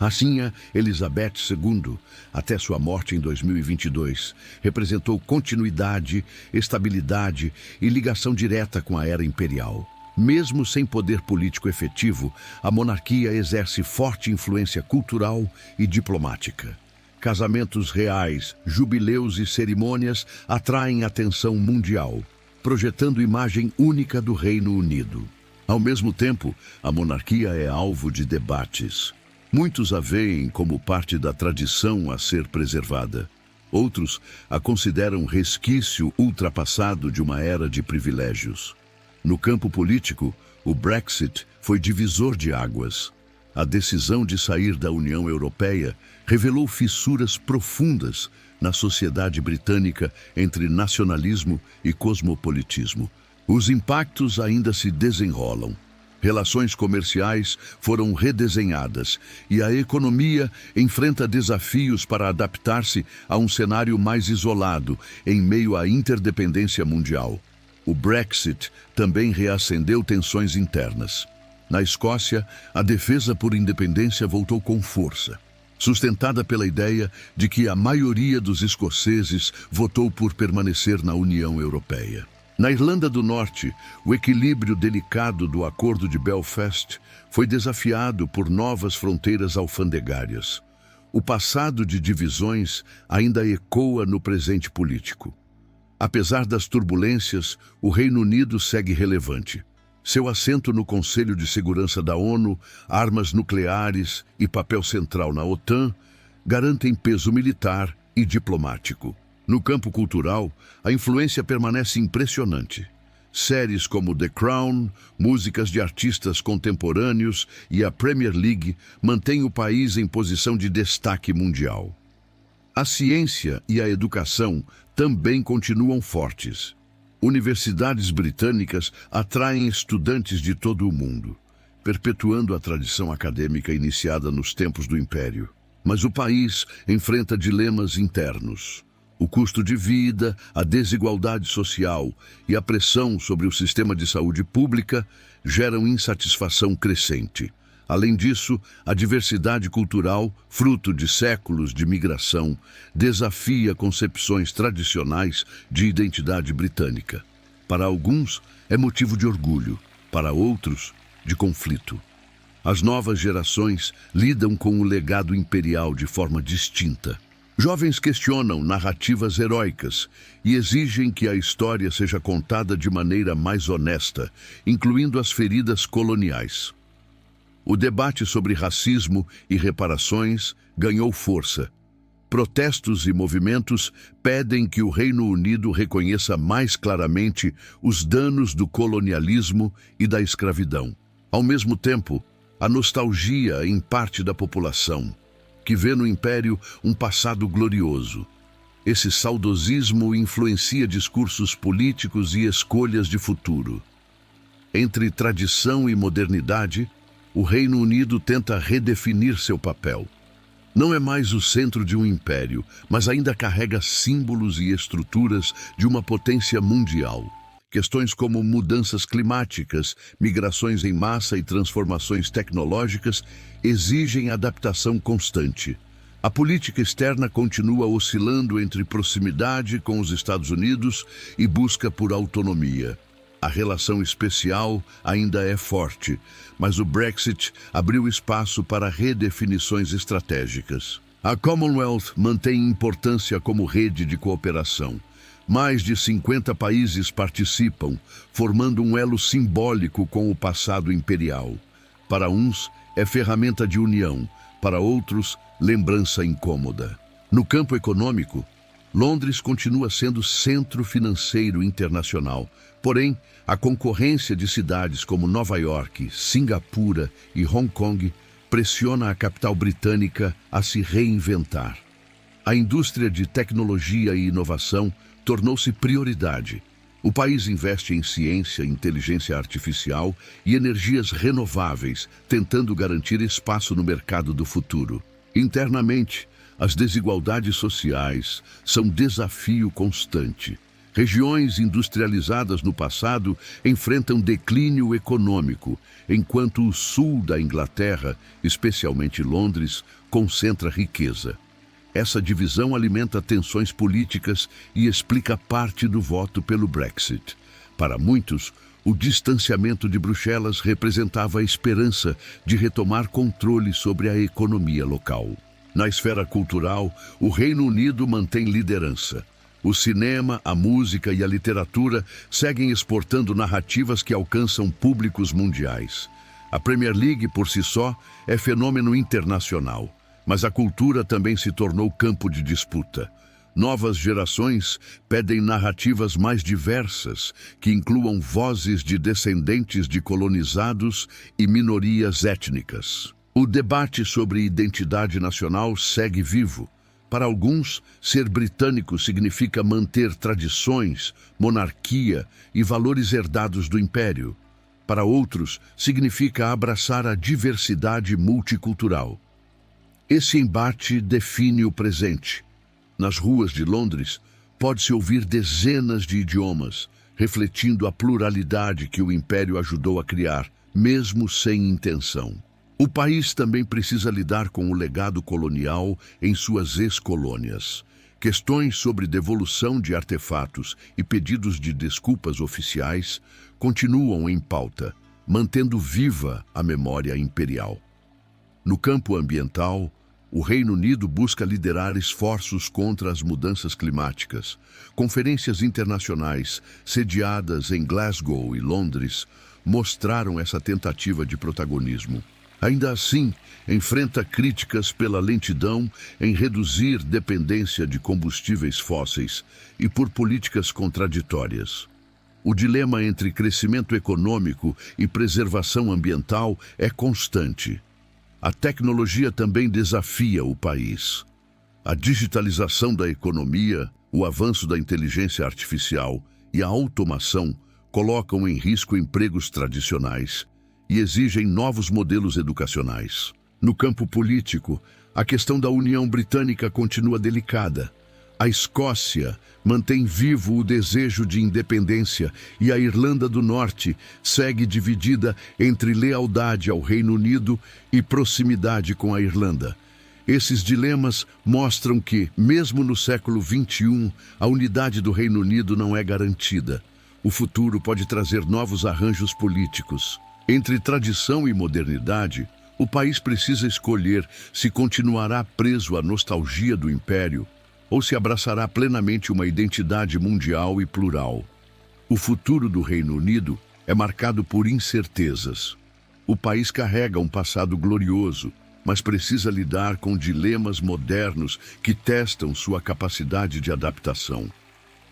A Rainha Elizabeth II, até sua morte em 2022, representou continuidade, estabilidade e ligação direta com a era imperial. Mesmo sem poder político efetivo, a monarquia exerce forte influência cultural e diplomática. Casamentos reais, jubileus e cerimônias atraem atenção mundial, projetando imagem única do Reino Unido. Ao mesmo tempo, a monarquia é alvo de debates. Muitos a veem como parte da tradição a ser preservada. Outros a consideram resquício ultrapassado de uma era de privilégios. No campo político, o Brexit foi divisor de águas. A decisão de sair da União Europeia revelou fissuras profundas na sociedade britânica entre nacionalismo e cosmopolitismo. Os impactos ainda se desenrolam. Relações comerciais foram redesenhadas e a economia enfrenta desafios para adaptar-se a um cenário mais isolado em meio à interdependência mundial. O Brexit também reacendeu tensões internas. Na Escócia, a defesa por independência voltou com força, sustentada pela ideia de que a maioria dos escoceses votou por permanecer na União Europeia. Na Irlanda do Norte, o equilíbrio delicado do Acordo de Belfast foi desafiado por novas fronteiras alfandegárias. O passado de divisões ainda ecoa no presente político. Apesar das turbulências, o Reino Unido segue relevante. Seu assento no Conselho de Segurança da ONU, armas nucleares e papel central na OTAN garantem peso militar e diplomático. No campo cultural, a influência permanece impressionante. Séries como The Crown, músicas de artistas contemporâneos e a Premier League mantêm o país em posição de destaque mundial. A ciência e a educação também continuam fortes. Universidades britânicas atraem estudantes de todo o mundo, perpetuando a tradição acadêmica iniciada nos tempos do Império. Mas o país enfrenta dilemas internos. O custo de vida, a desigualdade social e a pressão sobre o sistema de saúde pública geram insatisfação crescente. Além disso, a diversidade cultural, fruto de séculos de migração, desafia concepções tradicionais de identidade britânica. Para alguns, é motivo de orgulho, para outros, de conflito. As novas gerações lidam com o legado imperial de forma distinta. Jovens questionam narrativas heróicas e exigem que a história seja contada de maneira mais honesta, incluindo as feridas coloniais. O debate sobre racismo e reparações ganhou força. Protestos e movimentos pedem que o Reino Unido reconheça mais claramente os danos do colonialismo e da escravidão. Ao mesmo tempo, a nostalgia em parte da população, que vê no Império um passado glorioso. Esse saudosismo influencia discursos políticos e escolhas de futuro. Entre tradição e modernidade, o Reino Unido tenta redefinir seu papel. Não é mais o centro de um império, mas ainda carrega símbolos e estruturas de uma potência mundial. Questões como mudanças climáticas, migrações em massa e transformações tecnológicas exigem adaptação constante. A política externa continua oscilando entre proximidade com os Estados Unidos e busca por autonomia. A relação especial ainda é forte, mas o Brexit abriu espaço para redefinições estratégicas. A Commonwealth mantém importância como rede de cooperação. Mais de 50 países participam, formando um elo simbólico com o passado imperial. Para uns, é ferramenta de união, para outros, lembrança incômoda. No campo econômico, Londres continua sendo centro financeiro internacional. Porém, a concorrência de cidades como Nova York, Singapura e Hong Kong pressiona a capital britânica a se reinventar. A indústria de tecnologia e inovação tornou-se prioridade. O país investe em ciência, inteligência artificial e energias renováveis, tentando garantir espaço no mercado do futuro. Internamente, as desigualdades sociais são desafio constante. Regiões industrializadas no passado enfrentam declínio econômico, enquanto o sul da Inglaterra, especialmente Londres, concentra riqueza. Essa divisão alimenta tensões políticas e explica parte do voto pelo Brexit. Para muitos, o distanciamento de Bruxelas representava a esperança de retomar controle sobre a economia local. Na esfera cultural, o Reino Unido mantém liderança. O cinema, a música e a literatura seguem exportando narrativas que alcançam públicos mundiais. A Premier League, por si só, é fenômeno internacional, mas a cultura também se tornou campo de disputa. Novas gerações pedem narrativas mais diversas, que incluam vozes de descendentes de colonizados e minorias étnicas. O debate sobre identidade nacional segue vivo. Para alguns, ser britânico significa manter tradições, monarquia e valores herdados do Império. Para outros, significa abraçar a diversidade multicultural. Esse embate define o presente. Nas ruas de Londres, pode-se ouvir dezenas de idiomas, refletindo a pluralidade que o Império ajudou a criar, mesmo sem intenção. O país também precisa lidar com o legado colonial em suas ex-colônias. Questões sobre devolução de artefatos e pedidos de desculpas oficiais continuam em pauta, mantendo viva a memória imperial. No campo ambiental, o Reino Unido busca liderar esforços contra as mudanças climáticas. Conferências internacionais, sediadas em Glasgow e Londres, mostraram essa tentativa de protagonismo. Ainda assim, enfrenta críticas pela lentidão em reduzir dependência de combustíveis fósseis e por políticas contraditórias. O dilema entre crescimento econômico e preservação ambiental é constante. A tecnologia também desafia o país. A digitalização da economia, o avanço da inteligência artificial e a automação colocam em risco empregos tradicionais e exigem novos modelos educacionais. No campo político, a questão da União Britânica continua delicada. A Escócia mantém vivo o desejo de independência e a Irlanda do Norte segue dividida entre lealdade ao Reino Unido e proximidade com a Irlanda. Esses dilemas mostram que, mesmo no século XXI, a unidade do Reino Unido não é garantida. O futuro pode trazer novos arranjos políticos. Entre tradição e modernidade, o país precisa escolher se continuará preso à nostalgia do império ou se abraçará plenamente uma identidade mundial e plural. O futuro do Reino Unido é marcado por incertezas. O país carrega um passado glorioso, mas precisa lidar com dilemas modernos que testam sua capacidade de adaptação.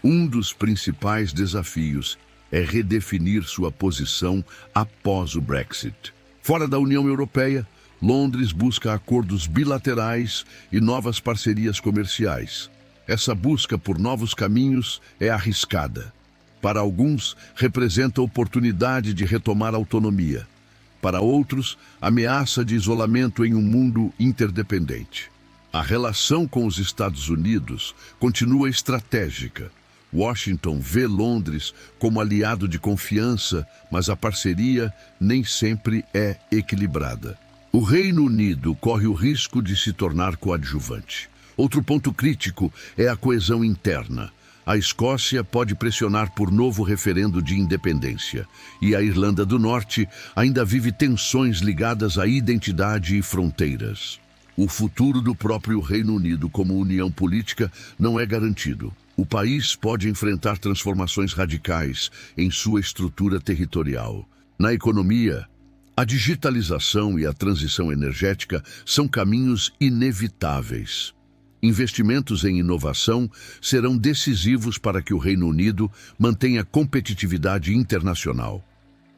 Um dos principais desafios é redefinir sua posição após o Brexit. Fora da União Europeia, Londres busca acordos bilaterais e novas parcerias comerciais. Essa busca por novos caminhos é arriscada. Para alguns, representa a oportunidade de retomar a autonomia. Para outros, ameaça de isolamento em um mundo interdependente. A relação com os Estados Unidos continua estratégica. Washington vê Londres como aliado de confiança, mas a parceria nem sempre é equilibrada. O Reino Unido corre o risco de se tornar coadjuvante. Outro ponto crítico é a coesão interna. A Escócia pode pressionar por novo referendo de independência, e a Irlanda do Norte ainda vive tensões ligadas à identidade e fronteiras. O futuro do próprio Reino Unido como união política não é garantido. O país pode enfrentar transformações radicais em sua estrutura territorial. Na economia, a digitalização e a transição energética são caminhos inevitáveis. Investimentos em inovação serão decisivos para que o Reino Unido mantenha competitividade internacional.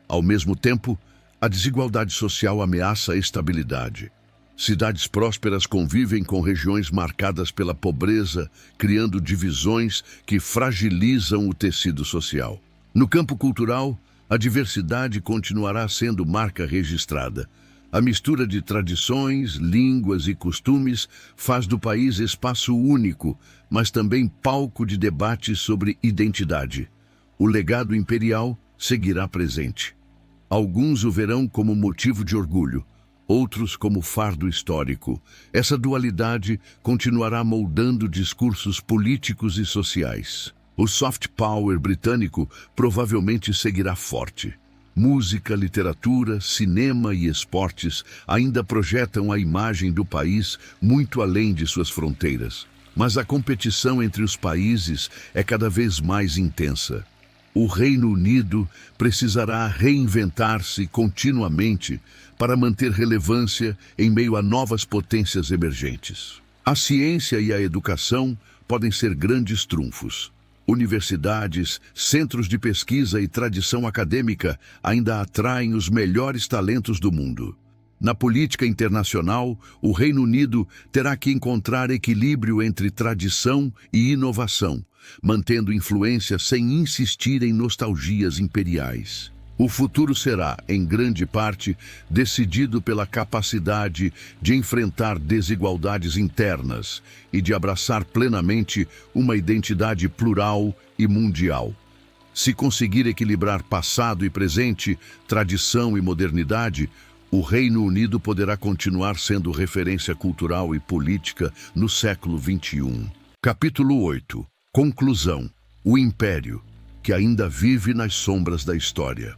Ao mesmo tempo, a desigualdade social ameaça a estabilidade. Cidades prósperas convivem com regiões marcadas pela pobreza, criando divisões que fragilizam o tecido social. No campo cultural, a diversidade continuará sendo marca registrada. A mistura de tradições, línguas e costumes faz do país espaço único, mas também palco de debates sobre identidade. O legado imperial seguirá presente. Alguns o verão como motivo de orgulho, outros como fardo histórico. Essa dualidade continuará moldando discursos políticos e sociais. O soft power britânico provavelmente seguirá forte. Música, literatura, cinema e esportes ainda projetam a imagem do país muito além de suas fronteiras. Mas a competição entre os países é cada vez mais intensa. O Reino Unido precisará reinventar-se continuamente para manter relevância em meio a novas potências emergentes. A ciência e a educação podem ser grandes trunfos. Universidades, centros de pesquisa e tradição acadêmica ainda atraem os melhores talentos do mundo. Na política internacional, o Reino Unido terá que encontrar equilíbrio entre tradição e inovação, mantendo influência sem insistir em nostalgias imperiais. O futuro será, em grande parte, decidido pela capacidade de enfrentar desigualdades internas e de abraçar plenamente uma identidade plural e mundial. Se conseguir equilibrar passado e presente, tradição e modernidade, o Reino Unido poderá continuar sendo referência cultural e política no século XXI. Capítulo 8. Conclusão. O Império, que ainda vive nas sombras da história.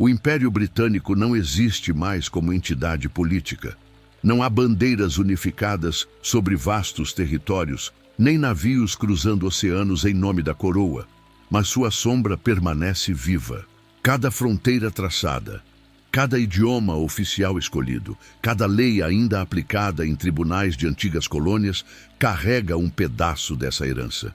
O Império Britânico não existe mais como entidade política. Não há bandeiras unificadas sobre vastos territórios, nem navios cruzando oceanos em nome da coroa, mas sua sombra permanece viva. Cada fronteira traçada, cada idioma oficial escolhido, cada lei ainda aplicada em tribunais de antigas colônias carrega um pedaço dessa herança.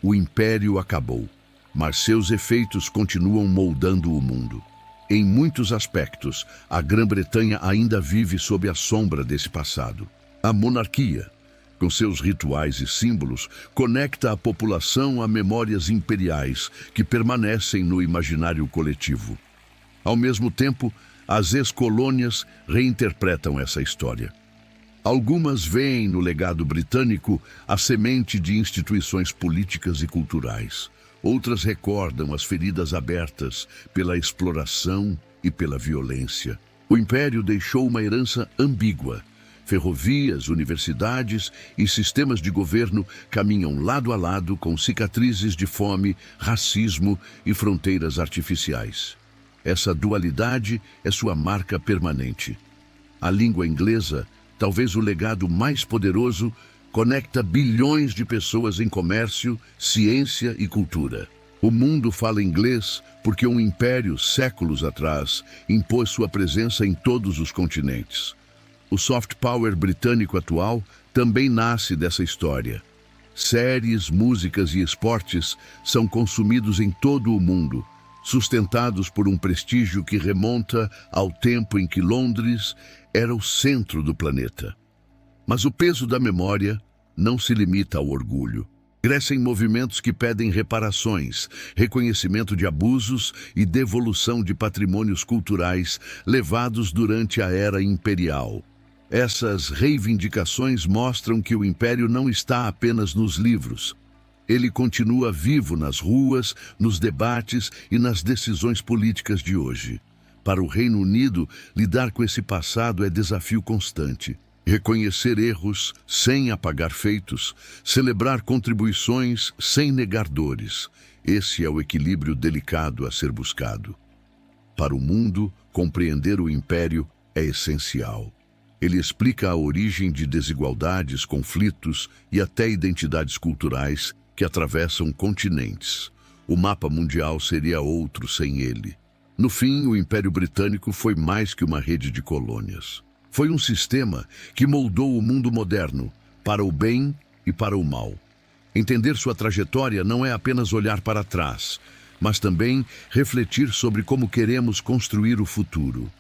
O império acabou, mas seus efeitos continuam moldando o mundo. Em muitos aspectos, a Grã-Bretanha ainda vive sob a sombra desse passado. A monarquia, com seus rituais e símbolos, conecta a população a memórias imperiais que permanecem no imaginário coletivo. Ao mesmo tempo, as ex-colônias reinterpretam essa história. Algumas veem no legado britânico a semente de instituições políticas e culturais. Outras recordam as feridas abertas pela exploração e pela violência. O Império deixou uma herança ambígua. Ferrovias, universidades e sistemas de governo caminham lado a lado com cicatrizes de fome, racismo e fronteiras artificiais. Essa dualidade é sua marca permanente. A língua inglesa, talvez o legado mais poderoso, conecta bilhões de pessoas em comércio, ciência e cultura. O mundo fala inglês porque um império, séculos atrás, impôs sua presença em todos os continentes. O soft power britânico atual também nasce dessa história. Séries, músicas e esportes são consumidos em todo o mundo, sustentados por um prestígio que remonta ao tempo em que Londres era o centro do planeta. Mas o peso da memória não se limita ao orgulho. Crescem movimentos que pedem reparações, reconhecimento de abusos e devolução de patrimônios culturais levados durante a era imperial. Essas reivindicações mostram que o Império não está apenas nos livros. Ele continua vivo nas ruas, nos debates e nas decisões políticas de hoje. Para o Reino Unido, lidar com esse passado é desafio constante. Reconhecer erros sem apagar feitos, celebrar contribuições sem negar dores. Esse é o equilíbrio delicado a ser buscado. Para o mundo, compreender o Império é essencial. Ele explica a origem de desigualdades, conflitos e até identidades culturais que atravessam continentes. O mapa mundial seria outro sem ele. No fim, o Império Britânico foi mais que uma rede de colônias. Foi um sistema que moldou o mundo moderno, para o bem e para o mal. Entender sua trajetória não é apenas olhar para trás, mas também refletir sobre como queremos construir o futuro.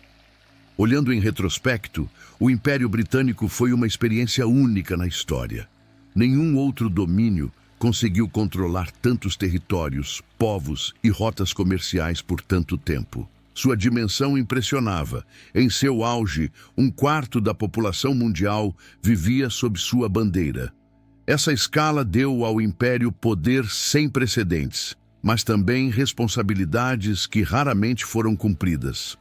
Olhando em retrospecto, o Império Britânico foi uma experiência única na história. Nenhum outro domínio conseguiu controlar tantos territórios, povos e rotas comerciais por tanto tempo. Sua dimensão impressionava. Em seu auge, 1/4 da população mundial vivia sob sua bandeira. Essa escala deu ao Império poder sem precedentes, mas também responsabilidades que raramente foram cumpridas.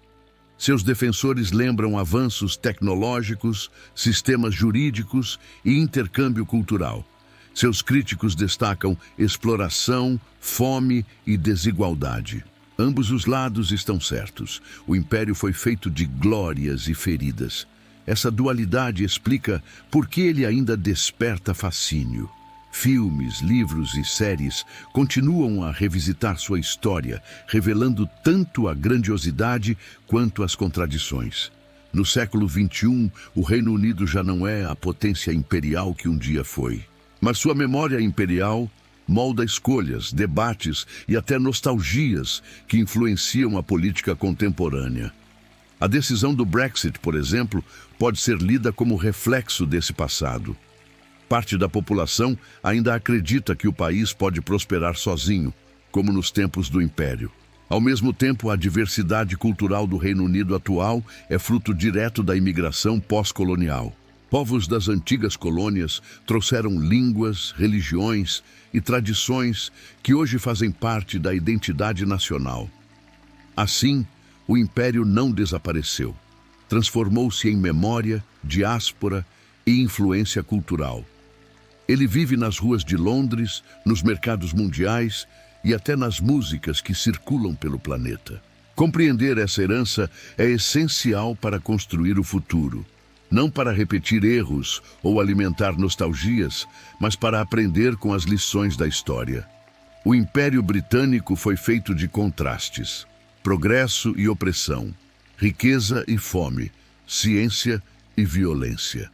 Seus defensores lembram avanços tecnológicos, sistemas jurídicos e intercâmbio cultural. Seus críticos destacam exploração, fome e desigualdade. Ambos os lados estão certos. O Império foi feito de glórias e feridas. Essa dualidade explica por que ele ainda desperta fascínio. Filmes, livros e séries continuam a revisitar sua história, revelando tanto a grandiosidade quanto as contradições. No século XXI, o Reino Unido já não é a potência imperial que um dia foi. Mas sua memória imperial molda escolhas, debates e até nostalgias que influenciam a política contemporânea. A decisão do Brexit, por exemplo, pode ser lida como reflexo desse passado. Parte da população ainda acredita que o país pode prosperar sozinho, como nos tempos do Império. Ao mesmo tempo, a diversidade cultural do Reino Unido atual é fruto direto da imigração pós-colonial. Povos das antigas colônias trouxeram línguas, religiões e tradições que hoje fazem parte da identidade nacional. Assim, o Império não desapareceu. Transformou-se em memória, diáspora e influência cultural. Ele vive nas ruas de Londres, nos mercados mundiais e até nas músicas que circulam pelo planeta. Compreender essa herança é essencial para construir o futuro. Não para repetir erros ou alimentar nostalgias, mas para aprender com as lições da história. O Império Britânico foi feito de contrastes. progresso e opressão, riqueza e fome, ciência e violência.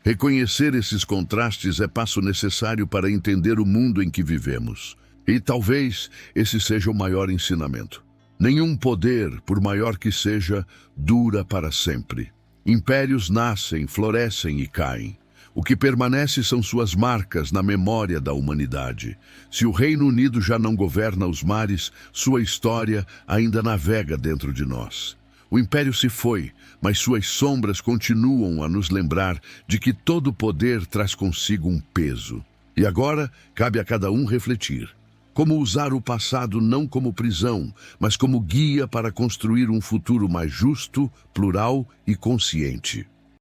Reconhecer esses contrastes é passo necessário para entender o mundo em que vivemos. E talvez esse seja o maior ensinamento. Nenhum poder, por maior que seja, dura para sempre. Impérios nascem, florescem e caem. O que permanece são suas marcas na memória da humanidade. Se o Reino Unido já não governa os mares, sua história ainda navega dentro de nós. O império se foi, mas suas sombras continuam a nos lembrar de que todo poder traz consigo um peso. E agora cabe a cada um refletir. Como usar o passado não como prisão, mas como guia para construir um futuro mais justo, plural e consciente.